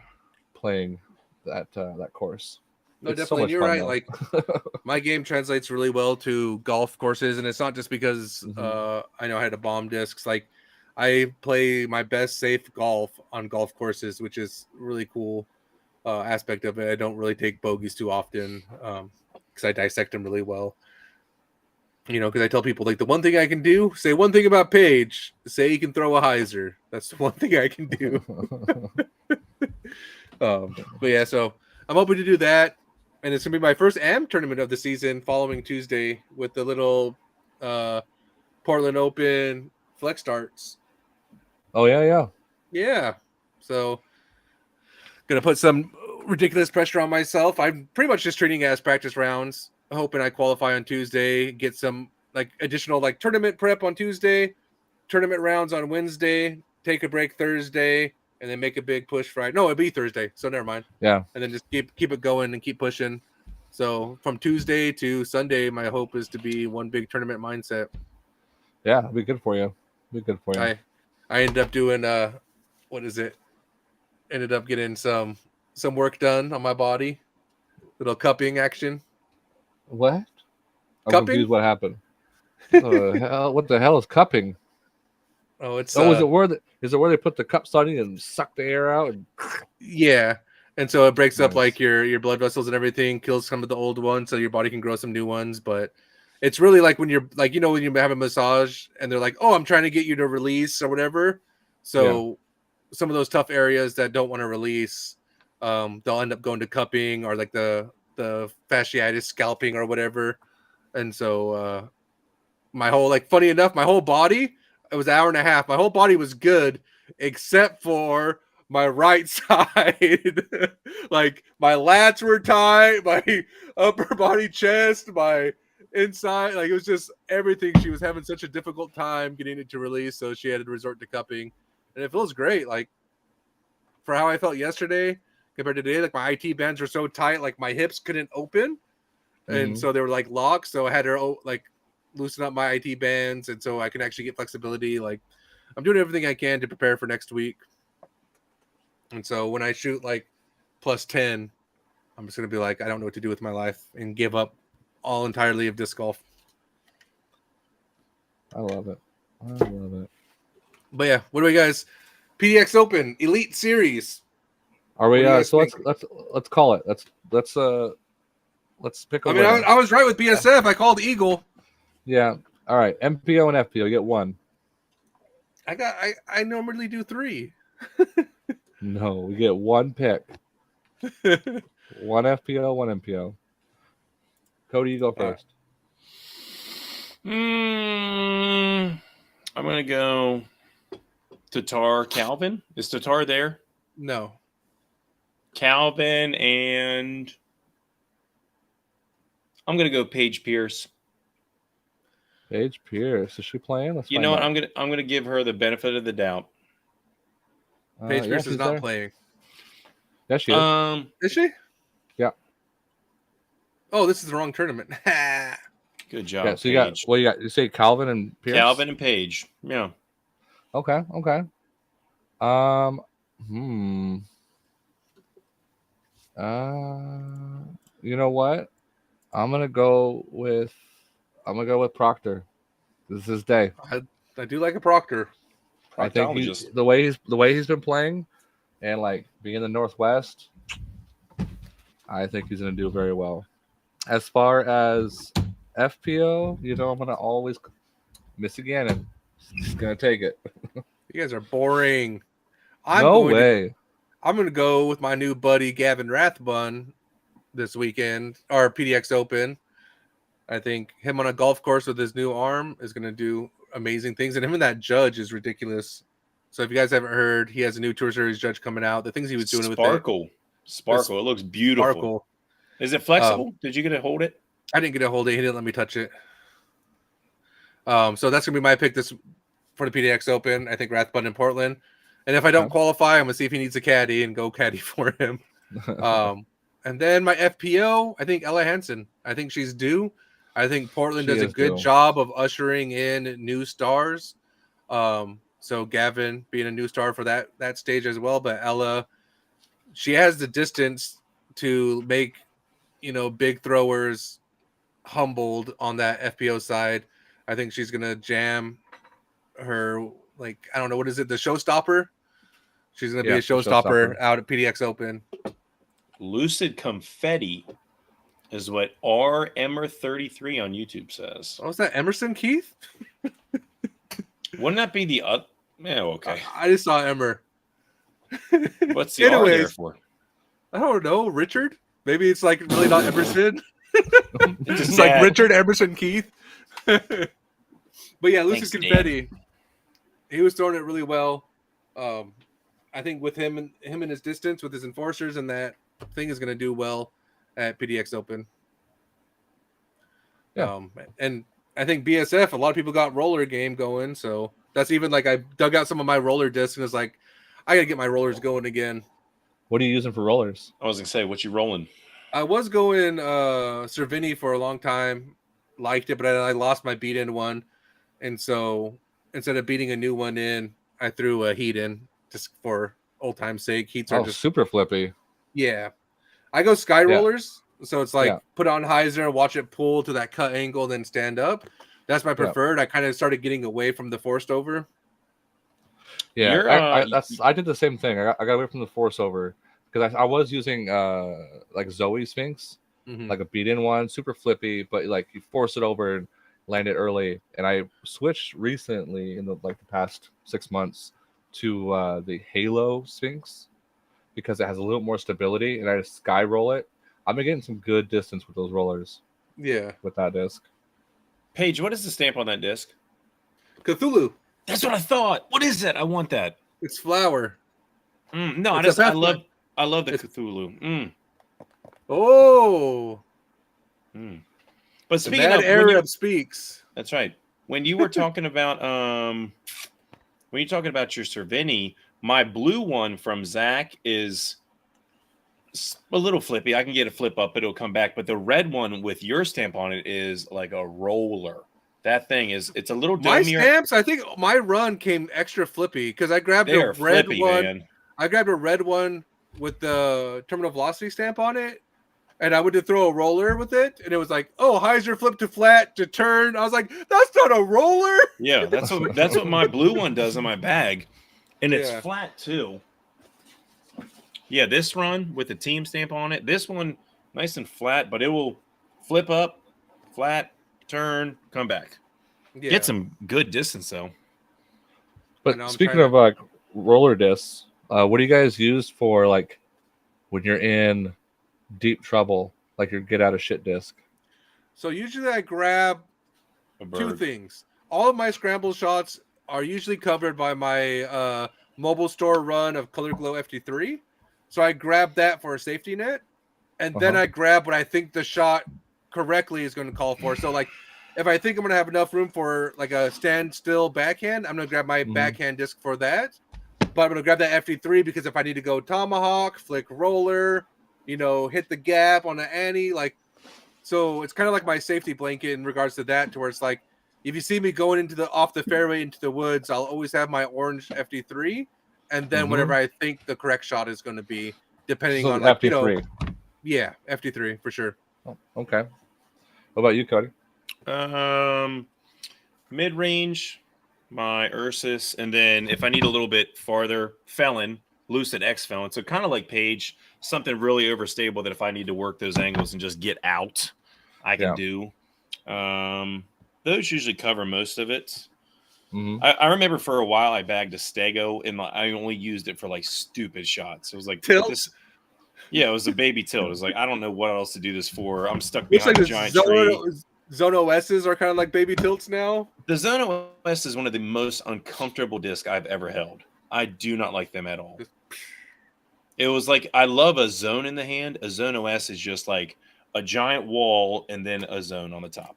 playing that course.
No,
It's so
definitely.
much
You're
fun,
right.
though.
Like my game translates really well to golf courses, and it's not just because I know how to bomb discs. Like I play my best safe golf on golf courses, which is really cool aspect of it. I don't really take bogeys too often because I dissect them really well. Because I tell people like the one thing I can do, say one thing about Paige, say he can throw a hyzer. That's the one thing I can do. But yeah, so I'm hoping to do that, and it's gonna be my first AM tournament of the season following Tuesday with the little Portland Open flex starts.
Oh yeah.
Yeah, so gonna put some ridiculous pressure on myself. I'm pretty much just treating it as practice rounds, hoping I qualify on Tuesday, get some like additional like tournament prep on Tuesday, tournament rounds on Wednesday, take a break Thursday, and then make a big push Friday. No, it'd be Thursday, so never mind.
Yeah.
And then just keep it going and keep pushing. So from Tuesday to Sunday, my hope is to be one big tournament mindset.
Yeah, it'll be good for you.
I ended up doing what is it? Ended up getting some work done on my body. Little cupping action.
What? I'm
Cupping?
confused what happened. What the hell is cupping?
Oh, it's
Oh, is it where they put the cups on you and suck the air out? And...
yeah. And so it breaks up
Nice.
like your blood vessels and everything, kills some of the old ones, so your body can grow some new ones. But it's really like when you're like, you know, when you have a massage and they're like, oh, I'm trying to get you to release or whatever. So some of those tough areas that don't want to release, they'll end up going to cupping or like the fasciitis scalping or whatever. And so my whole, like, funny enough, my whole body, it was an hour and a half. My whole body was good except for my right side. Like my lats were tight, my upper body, chest, my inside, like it was just everything. She was having such a difficult time getting it to release, so she had to resort to cupping, and it feels great. Like for how I felt yesterday compared to today, like my IT bands were so tight, like my hips couldn't open, and so they were like locked. So I had her like loosen up my IT bands, and so I can actually get flexibility. Like I'm doing everything I can to prepare for next week. And so when I shoot like plus 10, I'm just gonna be like, I don't know what to do with my life and give up all entirely of disc golf.
I love it. I love it.
But yeah, what do we guys? PDX Open Elite Series.
Are we?
What do you guys
So
think?
let's call it. Let's pick a
I mean,
winner.
I was right with BSF. I called Eagle.
Yeah. All right. MPO and FPO. You get one.
I normally do 3.
No, we get one pick. One FPO, one MPO. Cody, you go first.
I'm gonna go Tatar Calvin. Is Tatar there?
No.
Calvin, and I'm gonna go Paige Pierce.
Paige Pierce. Is she playing? Let's
You
find
know what?
out.
I'm gonna give her the benefit of the doubt.
Paige Pierce
she's
is not
there.
playing.
Yeah, she is.
Is she?
Yeah.
Oh, this is the wrong tournament.
Good job.
Yeah. So you got
Paige.
what you got? You say Calvin and Pierce.
Calvin and Paige. Yeah.
Okay. Okay. Hmm. You know what? I'm gonna go with Proctor. This is his day.
I do like a Proctor.
I think
Proctologist.
the way he's been playing, and like being in the Northwest, I think he's gonna do very well. As far as FPO, you know, I'm gonna always Missy Gannon. He's gonna take it.
You guys are boring.
No way.
I'm going to go with my new buddy Gavin Rathbun this weekend, or PDX Open. I think him on a golf course with his new arm is going to do amazing things. And him and that judge is ridiculous. So if you guys haven't heard, he has a new Tour Series judge coming out. The things he was doing with it.
Sparkle. It looks beautiful.
Sparkle.
Is it flexible? Did you get to hold it?
I didn't get a hold of it. He didn't let me touch it. So that's going to be my pick for the PDX Open. I think Rathbun in Portland. And if I don't qualify, I'm going to see if he needs a caddy and go caddy for him. And then my FPO, I think Ella Hansen. I think she's due. I think Portland does a good job of ushering in new stars. So Gavin being a new star for that stage as well. But Ella, she has the distance to make, big throwers humbled on that FPO side. I think she's going to jam her, like, I don't know, what is it? The showstopper? She's going to be a showstopper out at PDX Open.
Lucid Confetti is what R. Emmer33 on YouTube says.
Oh, is that Emerson Keith?
Wouldn't that be the other? Yeah, okay.
I just saw Emmer.
What's the R there for?
I don't know. Richard? Maybe it's like really not Emerson. It's like Richard Emerson Keith. But yeah, Lucid Confetti. He was throwing it really well. I think with him and his distance, with his enforcers, and that thing is going to do well at PDX Open.
Yeah.
And I think BSF, a lot of people got roller game going, so that's even like I dug out some of my roller discs and was like, I got to get my rollers going again.
What are you using for rollers?
I was going to say, what you rolling?
I was going Cervini for a long time, liked it, but I lost my beat in one, and so instead of beating a new one in, I threw a heat in just for old time's sake. Heats are just
super flippy.
Yeah, I go sky rollers, so it's like put on hyzer, watch it pull to that cut angle, then stand up. That's my
Yeah.
preferred. I kind of started getting away from the forced over.
Yeah,
You're,
I did the same thing. I got away from the force over because I was using like Zoe Sphinx,
Mhm.
like a beat-in one, super flippy, but like you force it over and land it early. And I switched recently in the past 6 months to the Halo Sphinx because it has a little more stability, and I just sky roll it. I've been getting some good distance with those rollers
Yeah.
with that disc.
Paige, what is the stamp on that disc?
Cthulhu.
That's what I thought. What is it? I want that.
It's flower.
No,
It's a
I
Pathfinder.
love the
It's-
Cthulhu.
Oh,
But
the
speaking
mad
of, when
Arab speaks.
that's right. When you were talking about when you're talking about your Cervini, my blue one from Zach is a little flippy. I can get a flip up, but it'll come back. But the red one with your stamp on it is like a roller. That thing it's a little
My
domier.
stamps, I think my run came extra flippy because I grabbed
They
a
are
red
flippy,
one.
man.
I grabbed a red one with the terminal velocity stamp on it, and I went to throw a roller with it, and it was like, "Oh, hyzer flip to flat to turn." I was like, "That's not a roller."
Yeah, that's what my blue one does in my bag, and it's
Yeah.
flat too. Yeah, this run with the team stamp on it. This one nice and flat, but it will flip up, flat, turn, come back.
Yeah.
Get some good distance though.
I
But
know, I'm
speaking
trying
of like roller discs, what do you guys use for like when you're in deep trouble, like your get out of shit disc?
So usually I grab
A
two
bird.
things. All of my scramble shots are usually covered by my mobile store run of Color Glow FT3. So I grab that for a safety net, and then
Uh-huh.
I grab what I think the shot correctly is going to call for. So like, if I think I'm going to have enough room for like a standstill backhand, I'm going to grab my
Mhm.
backhand disc for that. But I'm going to grab that FT3 because if I need to go tomahawk, flick roller, hit the gap on the ante, like, so it's kind of like my safety blanket in regards to that, to where it's like, if you see me going into the off the fairway into the woods, I'll always have my orange FD3, and then
Mhm.
whatever I think the correct shot is going to be, depending
So
on like
FD3.
yeah, FD3 for sure.
Oh, okay. What about you, Cody?
Mid range, my Ursus, and then if I need a little bit farther, Felon, Lucid X Felon. So kind of like Page, something really overstable that if I need to work those angles and just get out, I can do. Those usually cover most of it.
Mhm.
I remember for a while I bagged a Stego and I only used it for like stupid shots. It was like
Tilt?
this. Yeah, it was a baby tilt. It was like I don't know what else to do this for. I'm stuck
Looks
behind
like
a
the
giant tree.
Zone OSs are kind of like baby tilts now.
The Zone OS is one of the most uncomfortable discs I've ever held. I do not like them at all. It was like I love a zone in the hand. A Zone OS is just like a giant wall and then a zone on the top.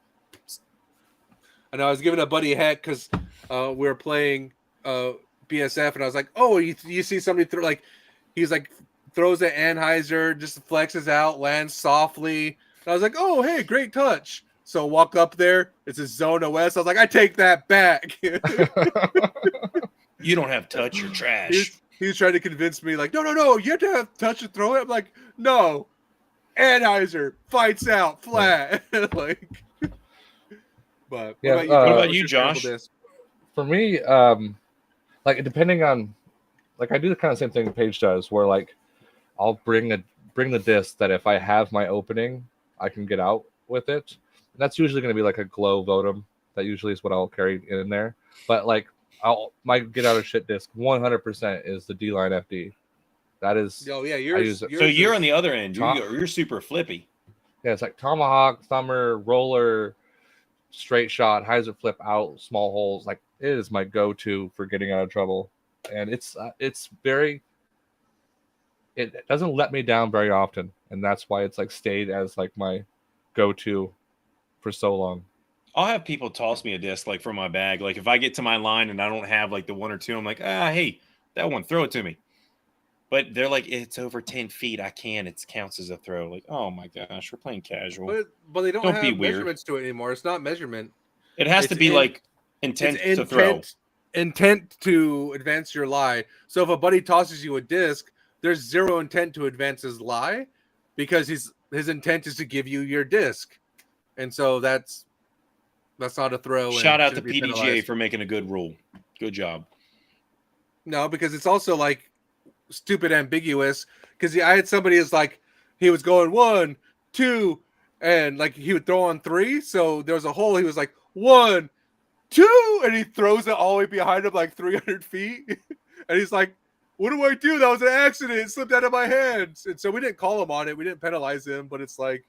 And I was giving a buddy a heck because we were playing BSF, and I was like, "Oh, you see somebody throw like he's like throws an Anheuser, just flexes out, lands softly." And I was like, "Oh, hey, great touch." So walk up there, it's a Zone OS. I was like, "I take that back."
You don't have touch, you're trash.
He was trying to convince me, like, no, you have to have touch to throw it. I'm like, no, Anheuser fights out flat. Like, but
Yeah,
what
What about
What's
you,
your scramble
Josh?
disc?
For me, like depending on, like I do the kind of same thing Paige does, where like I'll bring the disc that if I have my opening, I can get out with it. And that's usually going to be like a Glow Votum. That usually is what I'll carry in there. But like my get out of shit disc 100% is the D-Line FD. That is
Oh yeah,
use it.
So you're on the other end.
Top.
You're super flippy.
Yeah, it's like tomahawk, thumber, roller, straight shot, hyzer flip out, small holes. Like it is my go-to for getting out of trouble, and it's very. It doesn't let me down very often, and that's why it's like stayed as like my go-to for so long.
I'll have people toss me a disc like from my bag. Like if I get to my line and I don't have like the one or two, I'm like, hey, that one, throw it to me. But they're like, it's over 10 feet. I can. It counts as a throw. Like, oh my gosh, we're playing casual.
but they don't
Don't be
have
weird.
measurements to it anymore. It's not measurement.
It has to
It's
be
in-
like intent
It's
to throw.
intent to advance your lie. So if a buddy tosses you a disc, there's zero intent to advance his lie, because his intent is to give you your disc, and so that's That's not a throw. and
Shout out to
shouldn't be
PDGA
penalized.
for making a good rule. Good job.
No, because it's also like stupid ambiguous. Because I had somebody is like he was going 1, 2, and like he would throw on 3. So there was a hole. He was like 1, 2, and he throws it all the way behind him like 300 feet. And he's like, "What do I do? That was an accident. It slipped out of my hands." And so we didn't call him on it. We didn't penalize him. But it's like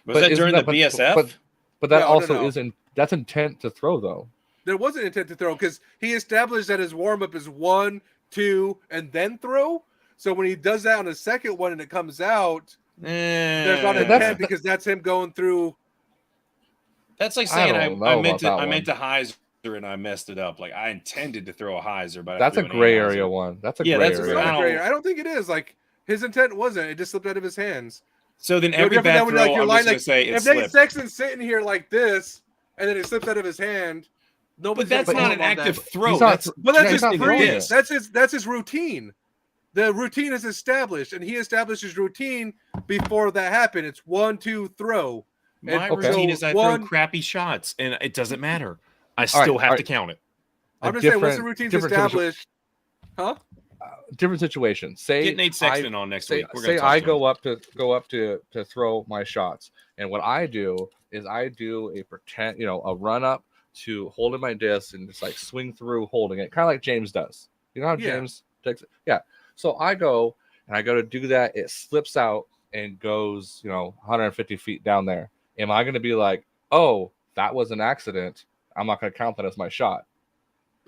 Was that during the BSF?
But that
No,
also
no.
isn't. That's intent to throw though.
there was an intent to throw because he established that his warm up is 1, 2, and then throw. So when he does that on the second one and it comes out, there's not
But
intent because that's him going through.
That's like
I
saying
don't know
I meant
about
to
that
I meant to hyzer and I messed it up. Like I intended to throw a hyzer, but I
That's a
threw an
gray
anhyzer.
area one. That's a
Yeah,
gray
that's
It's
area.
not
I
a
don't-
gray area. I don't think it is. Like his intent wasn't. It just slipped out of his hands.
So then
No
every
different
bad
than when,
throw,
like, you're
I'm
lying,
just gonna say it
If Nate
slipped.
Sexton's sitting here like this and then it slips out of his hand,
But
nobody's
that's
gonna
not
call
an
him on that.
active throw.
He's not-
That's
But that's
Yeah,
his
he's not
free.
throwing it.
That's his routine. The routine is established, and he established his routine before that happened. It's 1, 2, throw.
my
Okay.
routine is I
One-
throw crappy shots, and it doesn't matter. I
right,
still have
all
to
right.
count it.
A
I'm just saying, once the
different-
routine's
different
established, huh?
Different situation. Say
Get Nate
I-
Sexton on next
say,
week. We're gonna
say
talk
I
to him.
go up to throw my shots, and what I do is I do a pretend, a run up to holding my disc and just like swing through holding it, kind of like James does. You know how
Yeah.
James takes it? Yeah. So I go and I go to do that. It slips out and goes, 150 feet down there. Am I going to be like, oh, that was an accident? I'm not going to count that as my shot.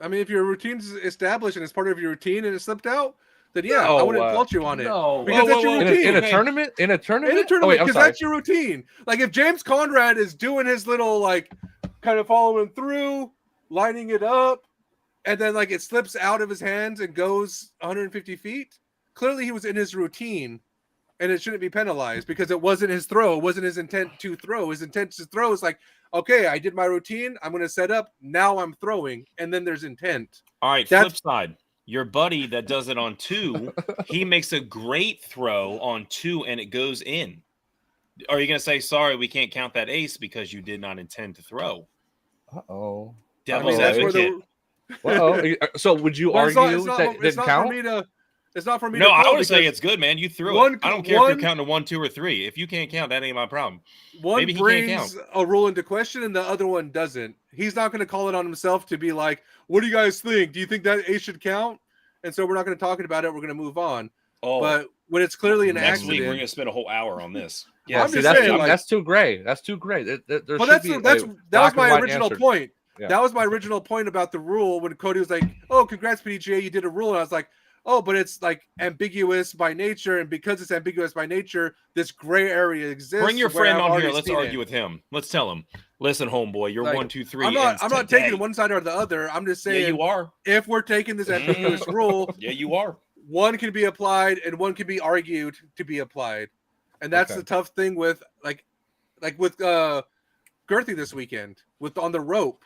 I mean, if your routine's established and it's part of your routine and it slipped out, then yeah, I wouldn't fault you on it.
No,
Because that's your
in
routine.
a tournament. In a tournament.
In a tournament,
Oh, wait, I'm
because
sorry.
that's your routine. Like if James Conrad is doing his little like kind of following through, lining it up, and then like it slips out of his hands and goes 150 feet, clearly he was in his routine and it shouldn't be penalized because it wasn't his throw. It wasn't his intent to throw. His intent to throw is like, okay, I did my routine. I'm going to set up. Now I'm throwing. And then there's intent.
All right,
That's-
flip side. Your buddy that does it on 2, he makes a great throw on 2 and it goes in. Are you going to say, sorry, we can't count that ace because you did not intend to throw?
Uh-oh.
Devil's
that's where
advocate.
Well, so would you
Well, it's
argue
not-
that
it's
didn't
not
count?
for me to. It's not for me.
No,
to
I
call
would say
because
it's good, man. You threw
one-
it. I don't care if
one-
you're counting to 1, 2, or 3. If you can't count, that ain't my problem.
one
maybe he can't
brings a rule into question and the other one doesn't. He's not going to call it on himself to be like, "What do you guys think? Do you think that ace should count?" And so we're not going to talk about it. We're going to move on.
Oh,
But when it's clearly an
next week we're
accident,
going to spend a whole hour on this.
Yeah,
I'm
see,
just
that's
saying,
too,
like-
that's too gray. That's too gray. There
well,
should
that's
be
that was
black and
my
white
original
answer.
point.
Yeah.
That was my original point about the rule when Cody was like, "Oh, congrats PDGA, you did a rule," and I was like, "Oh, but it's like ambiguous by nature, and because it's ambiguous by nature, this gray area exists."
Bring your
where
friend
I've
on here.
already
Let's
seen
argue
it.
with him. Let's tell him. Listen, homeboy, you're
Like,
1, 2, 3.
I'm not
ends
taking
today.
one side or the other. I'm just
Yeah,
saying
you are.
if we're taking this ambiguous rule,
Yeah, you are.
one can be applied and one can be argued to be applied. And that's
Okay.
the tough thing with like with Girthy this weekend with on the rope.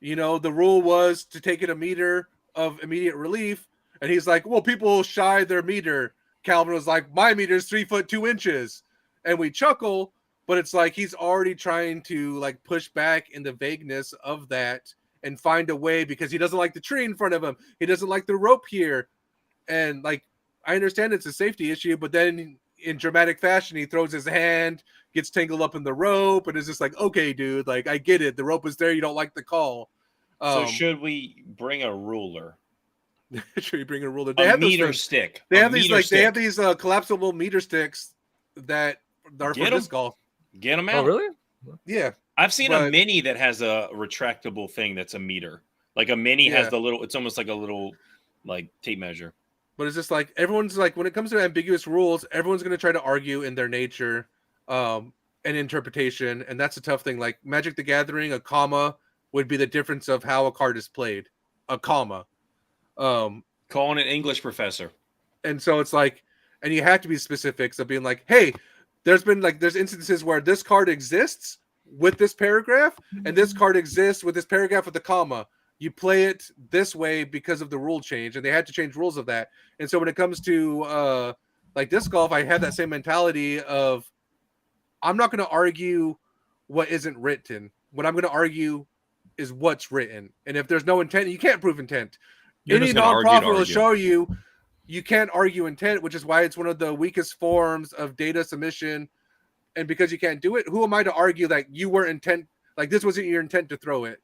The rule was to take it a meter of immediate relief. And he's like, well, people shy their meter. Calvin was like, my meter is 3 foot 2 inches. And we chuckle, but it's like he's already trying to like push back in the vagueness of that and find a way because he doesn't like the tree in front of him. He doesn't like the rope here. And like, I understand it's a safety issue, but then in dramatic fashion, he throws his hand, gets tangled up in the rope, and is just like, okay, dude, like I get it. The rope is there. You don't like the call.
So should we bring a ruler?
Should you bring a ruler? They
A
have those
meter
things.
stick.
They
A
have these
meter
like they have
stick.
these collapsible meter sticks that are
Get
for
'em.
disc golf.
Get them out.
Oh, really?
Yeah,
I've seen a
But-
mini that has a retractable thing that's a meter. Like a mini
Yeah.
has the little, it's almost like a little like tape measure.
but it's just like everyone's like when it comes to ambiguous rules, everyone's going to try to argue in their nature and interpretation, and that's a tough thing. Like Magic the Gathering, a comma would be the difference of how a card is played. A comma.
Calling an English professor.
And so it's like, and you have to be specifics of being like, hey, there's instances where this card exists with this paragraph, and this card exists with this paragraph with the comma. You play it this way because of the rule change, and they had to change rules of that. And so when it comes to like disc golf, I have that same mentality of I'm not going to argue what isn't written what I'm going to argue is what's written. And if there's no intent, you can't prove intent.
You're
Any
just gonna argue to
nonprofit will
argue.
show you can't argue intent, which is why it's one of the weakest forms of data submission. And because you can't do it, who am I to argue that you were intent, like this wasn't your intent to throw it?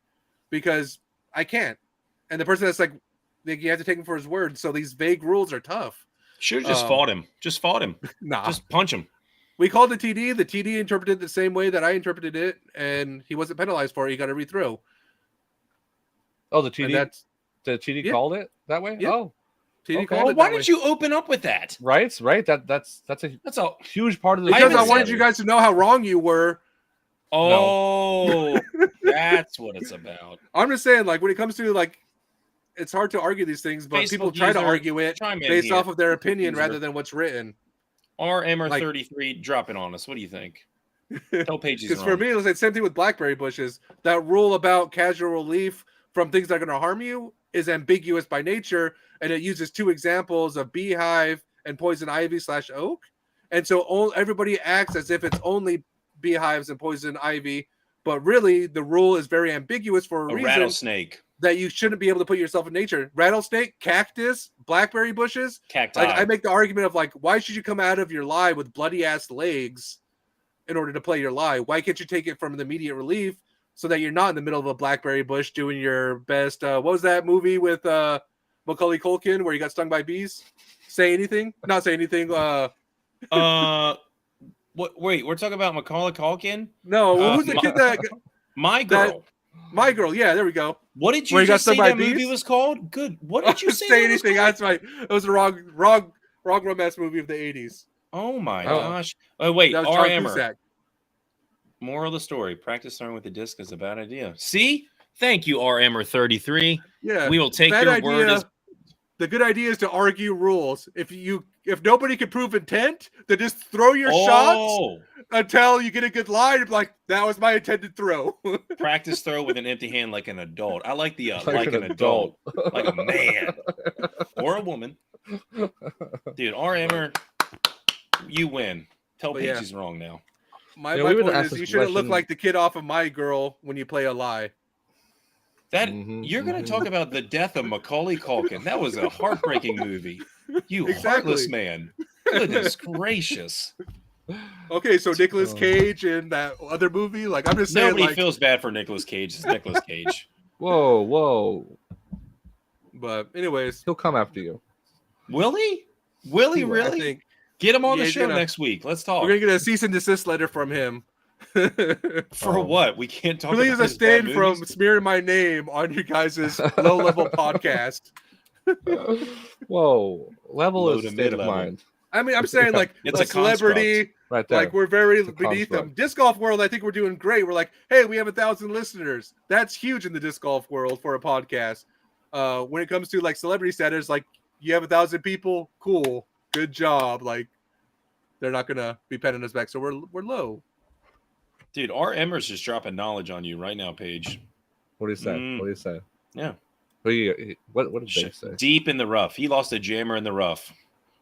Because I can't. And the person that's like, you have to take him for his word. So these vague rules are tough.
Should have just fought him. Just fought him.
Nah.
Just punch him.
We called the TD. The TD interpreted it the same way that I interpreted it, and he wasn't penalized for it. He got a rethrow.
Oh, the
And
TD.
that's
The TD
Yeah.
called it that way.
Yeah.
Oh,
TD
Okay.
called
Well,
it
why
that
did
way.
you open up with that?
right. That's a
That's all.
huge part of the.
I
Because
even
I
said
wanted
it.
you guys to know how wrong you were.
Oh, that's what it's about.
I'm just saying, like when it comes to like, it's hard to argue these things, but people
Facebook
try to
user,
argue it
chime in
based
here.
off of their opinion
user.
rather than what's written.
RMR33, drop it on us. What do you think? Tell Paige he's
Because
wrong.
for me, it's like same thing with blackberry bushes. That rule about casual relief from things that are going to harm you is ambiguous by nature, and it uses two examples of beehive and poison ivy / oak, and so everybody acts as if it's only beehives and poison ivy, but really the rule is very ambiguous for a
a
reason
rattlesnake,
that you shouldn't be able to put yourself in nature. Rattlesnake, cactus, blackberry bushes.
cacti.
Like I make the argument of like, why should you come out of your lie with bloody ass legs in order to play your lie? Why can't you take it from the immediate relief so that you're not in the middle of a blackberry bush doing your best? What was that movie with Macaulay Culkin where he got stung by bees? Say anything? Not say anything.
What? Wait, we're talking about Macaulay Culkin.
No, who's the kid that?
My girl.
My girl. Yeah, there we go.
What did
Where
you
he got
just say
stung by
that movie
bees?
was called? Good. What did you say?
Say
that was
anything?
called?
That's right. It was the wrong romance movie of the 80s.
Oh my
Oh.
gosh. Oh wait,
That was John
RMR.
Cusack.
Moral of the story: practice throwing with the disc is a bad idea. See? Thank you, RMR33.
Yeah.
We will take
Bad
your
idea.
word as
The good idea is to argue rules. If nobody can prove intent, then just throw your shots until you get a good line. And be like, that was my intended throw.
practice throw with an empty hand like an adult. I like the
Like
like
an
an adult, like a man or a woman. Dude, RMR, you win. Tell
But
Paige
yeah.
he's wrong now.
My
Yeah, we would
point
ask
is
this
you shouldn't look
question-
like the kid off of My Girl when you play a lie.
That
Mhm,
you're going
mhm.
to talk about the death of Macaulay Culkin. That was a heartbreaking movie. You heartless
Exactly.
man. Goodness gracious.
Okay, so Nicolas
Oh.
Cage in that other movie, like I'm just saying,
Nobody
like,
feels bad for Nicolas Cage. It's Nicolas Cage.
Whoa.
but anyways,
Oh,
He'll come after you.
Will he? Will he
I
really?
think
Get him on
Yeah,
the
he's
show
gonna-
next week. Let's talk.
we're gonna get a cease and desist letter from him.
For
Oh.
what? We can't talk
Please
about his bad
abstain from
movies?
smearing my name on you guys' low-level podcast.
Whoa. Level
Low
is
to
state of
mid-level.
mind.
I mean, I'm saying like
It's
a
a
celebrity,
Right there.
like we're very
It's a
beneath them.
construct.
Disc golf world, I think we're doing great. We're like, hey, we have 1,000 listeners. That's huge in the disc golf world for a podcast. When it comes to like celebrity status, like you have 1,000 people, cool, good job. Like they're not gonna be patting us back, so we're low.
Dude, R. Emmer's just dropping knowledge on you right now, Paige.
What do you say?
Mm.
What do you say?
Yeah.
What did they say?
Deep in the rough. He lost a jammer in the rough.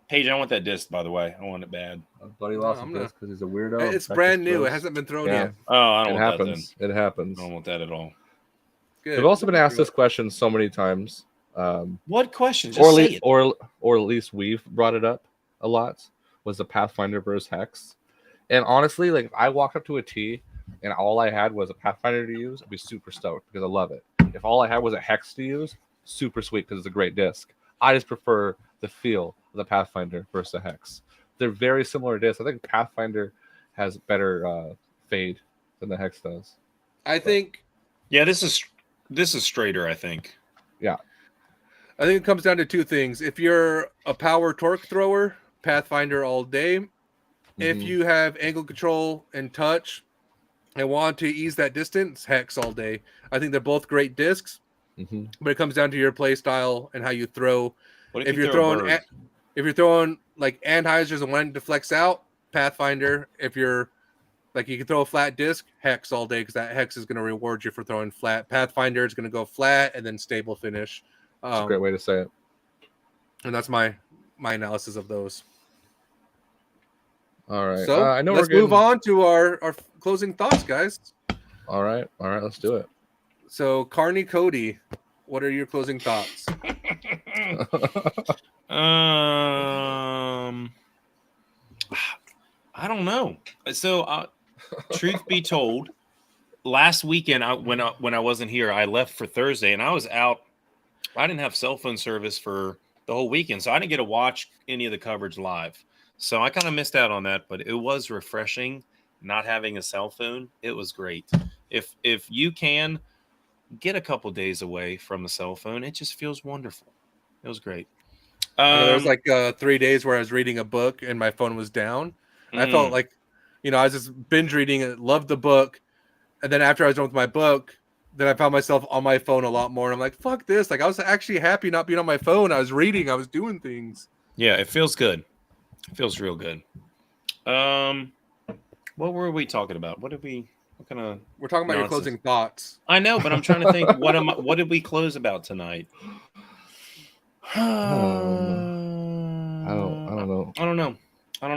Paige, I want that disc, by the way. I want it bad.
Buddy
No,
lost
I'm
this
not-
because he's a weirdo.
It's
Practice
brand new.
throws.
It hasn't been thrown
Yeah.
yet.
Oh, I
It
don't want that then.
happens. It happens.
I don't want that at all.
Good.
We've also been asked this question so many times,
What question? Just
or,
say
le-
it.
or at least we've brought it up a lot. Was the Pathfinder versus Hex? And honestly, like if I walked up to a tee and all I had was a Pathfinder to use, I'd be super stoked because I love it. If all I had was a Hex to use, super sweet because it's a great disc. I just prefer the feel of the Pathfinder versus the Hex. They're very similar discs. I think Pathfinder has better fade than the Hex does.
I think
Yeah, this is straighter, I think.
it comes down to two things. If you're a power torque thrower, Pathfinder all day. If
Mhm.
you have angle control and touch and want to ease that distance, Hex all day. I think they're both great discs,
Mhm.
but it comes down to your play style and how you throw.
What
If
you
you're
throw a
throwing,
bird?
if you're throwing like Anheuser's and wanting to flex out, Pathfinder. If you're like you can throw a flat disc, Hex all day because that Hex is going to reward you for throwing flat. Pathfinder is going to go flat and then stable finish.
That's a great way to say it.
And that's my analysis of those.
All right.
So
I know
let's
we're
move on to our closing thoughts, guys.
All right, let's do it.
So, Carney Cody, what are your closing thoughts?
I don't know. So, truth be told, last weekend when I wasn't here, I left for Thursday, and I was out. I didn't have cell phone service for the whole weekend, so I didn't get to watch any of the coverage live. So I kind of missed out on that, but it was refreshing not having a cell phone. It was great. If you can get a couple days away from the cell phone, it just feels wonderful. It was great.
There was like 3 days where I was reading a book and my phone was down. I felt like, I was just binge reading it, loved the book. And then after I was done with my book, then I found myself on my phone a lot more. And I'm like, fuck this. Like, I was actually happy not being on my phone. I was reading, I was doing things.
Yeah, it feels good. It feels real good. What were we talking about? What kind of
We're talking about your closing thoughts.
I know, but I'm trying to think what did we close about tonight?
I don't know.
I don't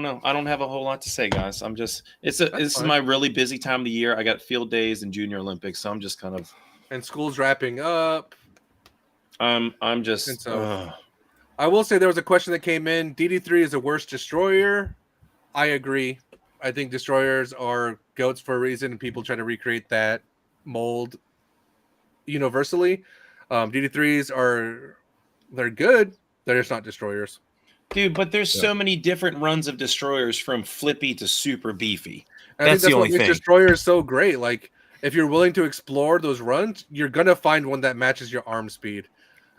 know. I don't have a whole lot to say, guys. I'm just this is my really busy time of the year. I got field days and Junior Olympics, so I'm just kind of
and school's wrapping up.
I'm just
and so I will say there was a question that came in. DD3 is a worse destroyer. I agree. I think destroyers are goats for a reason, and people try to recreate that mold universally. DD3s they're good. They're just not destroyers.
Dude, but there's so many different runs of destroyers from flippy to super beefy.
I think that's what makes destroyers so great. Like, if you're willing to explore those runs, you're gonna find one that matches your arm speed.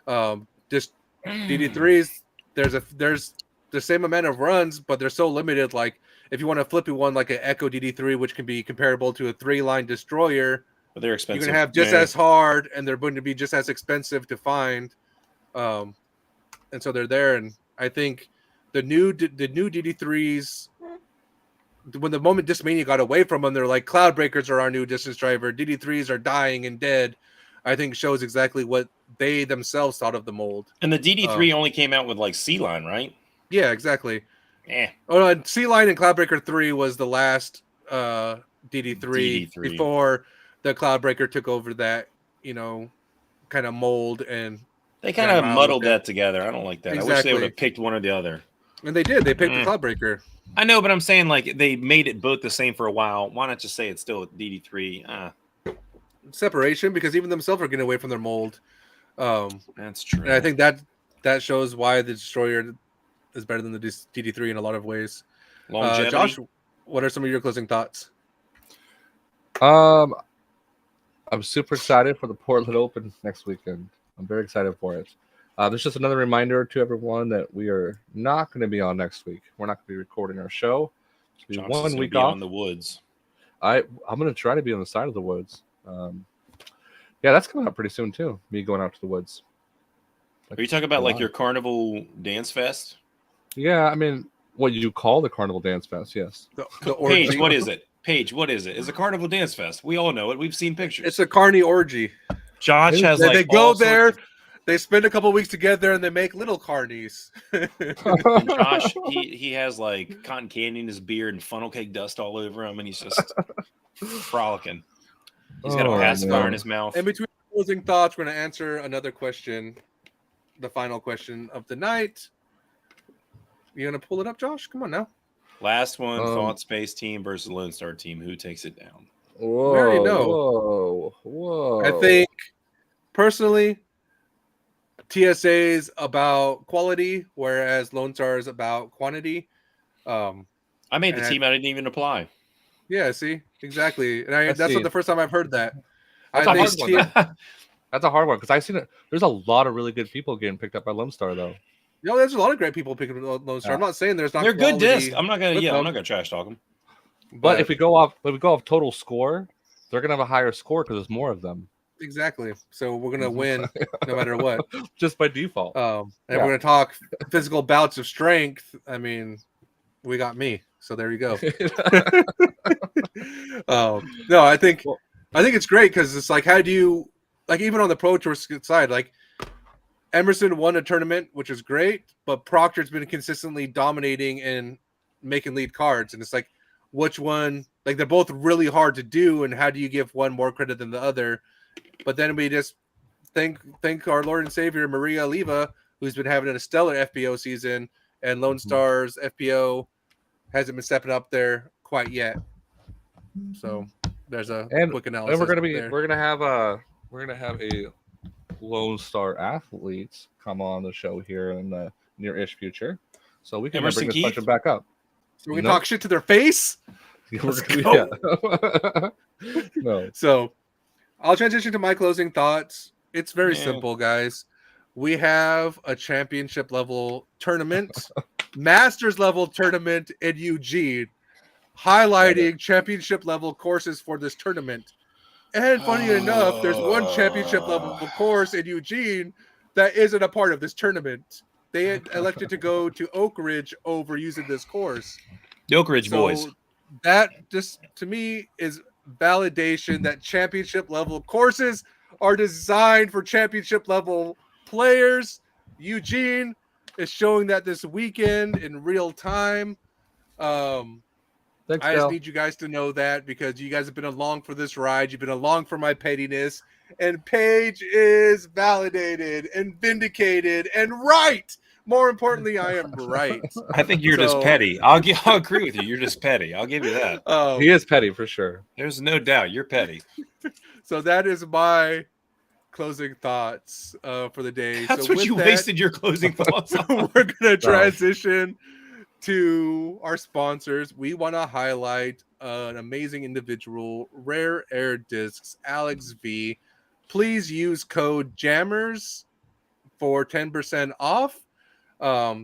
Just DD3s, there's the same amount of runs, but they're so limited. Like, if you want a flippy one, like an Echo DD3, which can be comparable to a 3-line destroyer,
but they're expensive.
You're gonna have just as hard, and they're going to be just as expensive to find. And so they're there, and I think the new DD3s, when the moment Discmania got away from them, they're like, Cloudbreakers are our new distance driver. DD3s are dying and dead. I think shows exactly what they themselves thought of the mold.
And the DD3 only came out with like C-Line, right?
Yeah, exactly. Oh, and C-Line and Cloudbreaker 3 was the last DD3 before the Cloudbreaker took over that, kind of mold, and
they kind of muddled that together. I don't like that.
Exactly.
I wish they would have picked one or the other.
And they did. They picked the Cloudbreaker.
I know, but I'm saying like they made it both the same for a while. Why not just say it's still DD3?
Separation, because even themselves are getting away from their mold.
That's true.
And I think that shows why the Destroyer is better than the DD3 in a lot of ways. Josh, what are some of your closing thoughts?
I'm super excited for the Portland Open next weekend. I'm very excited for it. There's just another reminder to everyone that we are not going to be on next week. We're not going to be recording our show. It's going to be 1 week off.
On the woods.
I'm going to try to be on the side of the woods. Yeah, that's coming up pretty soon too. Me going out to the woods.
Are you talking about like your Carnival Dance Fest?
Yeah, I mean, what you call the Carnival Dance Fest? Yes.
Paige, what is it? Paige, what is it? It's a Carnival Dance Fest. We all know it. We've seen pictures.
It's a carny orgy.
Josh has
they go there. They spend a couple weeks together and they make little carnies.
And Josh, he has like cotton candy in his beard and funnel cake dust all over him, and he's just frolicking. He's got a pacifier in his mouth.
In between closing thoughts, we're going to answer another question, the final question of the night. You going to pull it up, Josh? Come on now.
Last one, Thought Space Team versus Lone Star Team. Who takes it down?
Whoa,
we already know.
Whoa.
I think, personally, TSA's about quality, whereas Lone Star is about quantity.
I made the team. I didn't even apply.
Yeah, see? Exactly. And that's not the first time I've heard that.
That's a hard one. That's a hard one, because I've seen it. There's a lot of really good people getting picked up by Lone Star, though.
No, there's a lot of great people picking up Lone Star. I'm not saying there's not.
They're good discs. I'm not gonna trash talk them.
But if we go off total score, they're gonna have a higher score because there's more of them.
Exactly. So we're gonna win no matter what,
just by default.
And we're gonna talk physical bouts of strength. I mean, we got me. So there you go. No, I think it's great because it's like, how do you, like, even on the Pro Tour side, like, Emerson won a tournament, which is great, but Proctor's been consistently dominating and making lead cards, and it's like, which one Like they're both really hard to do, and how do you give one more credit than the other? But then we just thank our Lord and Savior Maria Oliva, who's been having a stellar FPO season, and Lone Star's FPO hasn't been stepping up there quite yet. So there's a quick analysis.
And
there.
we're gonna have a Lone Star athletes come on the show here in the near-ish future, so we can bring
Emerson
this
Keith?
question back up.
So we can talk shit to their face. Let's
Yeah. No.
So I'll transition to my closing thoughts. It's very
Yeah.
simple, guys. We have a championship level tournament, Masters level tournament in Eugene, highlighting championship level courses for this tournament. And funny enough, there's one championship level course in Eugene that isn't a part of this tournament. They had elected to go to Oak Ridge over using this course.
The Oak Ridge boys.
That just to me is validation that championship level courses are designed for championship level players. Eugene is showing that this weekend in real time.
Thanks,
I just
Dale.
need you guys to know that because you guys have been along for this ride. You've been along for my pettiness, and Paige is validated and vindicated and right. More importantly, I am right.
I think you're just
So-
petty. I'll agree with you. You're just petty. I'll give you that.
He is petty for sure.
There's no doubt. You're petty.
So that is my closing thoughts for the day.
That's
so
what
with
you
that,
wasted your closing thoughts on.
We're gonna transition to our sponsors. We want to highlight an amazing individual, Rare Air Discs, Alex V. Please use code JAMMERS for 10% off.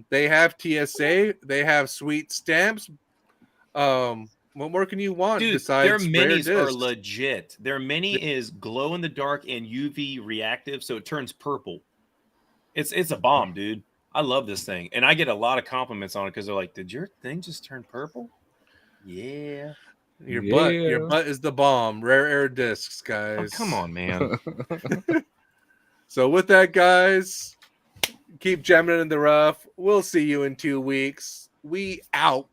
They have TSA. They have sweet stamps. What more can you want
Dude,
besides
their
Rare
minis are
Discs?
legit. Their mini is glow in the dark and UV reactive, so it turns purple. It's a bomb, dude. I love this thing, and I get a lot of compliments on it because they're like, "Did your thing just turn purple?" Yeah.
Your butt is the bomb. Rare Air Discs, guys.
Oh, come on, man.
So with that, guys, keep jamming it in the rough. We'll see you in 2 weeks. We out.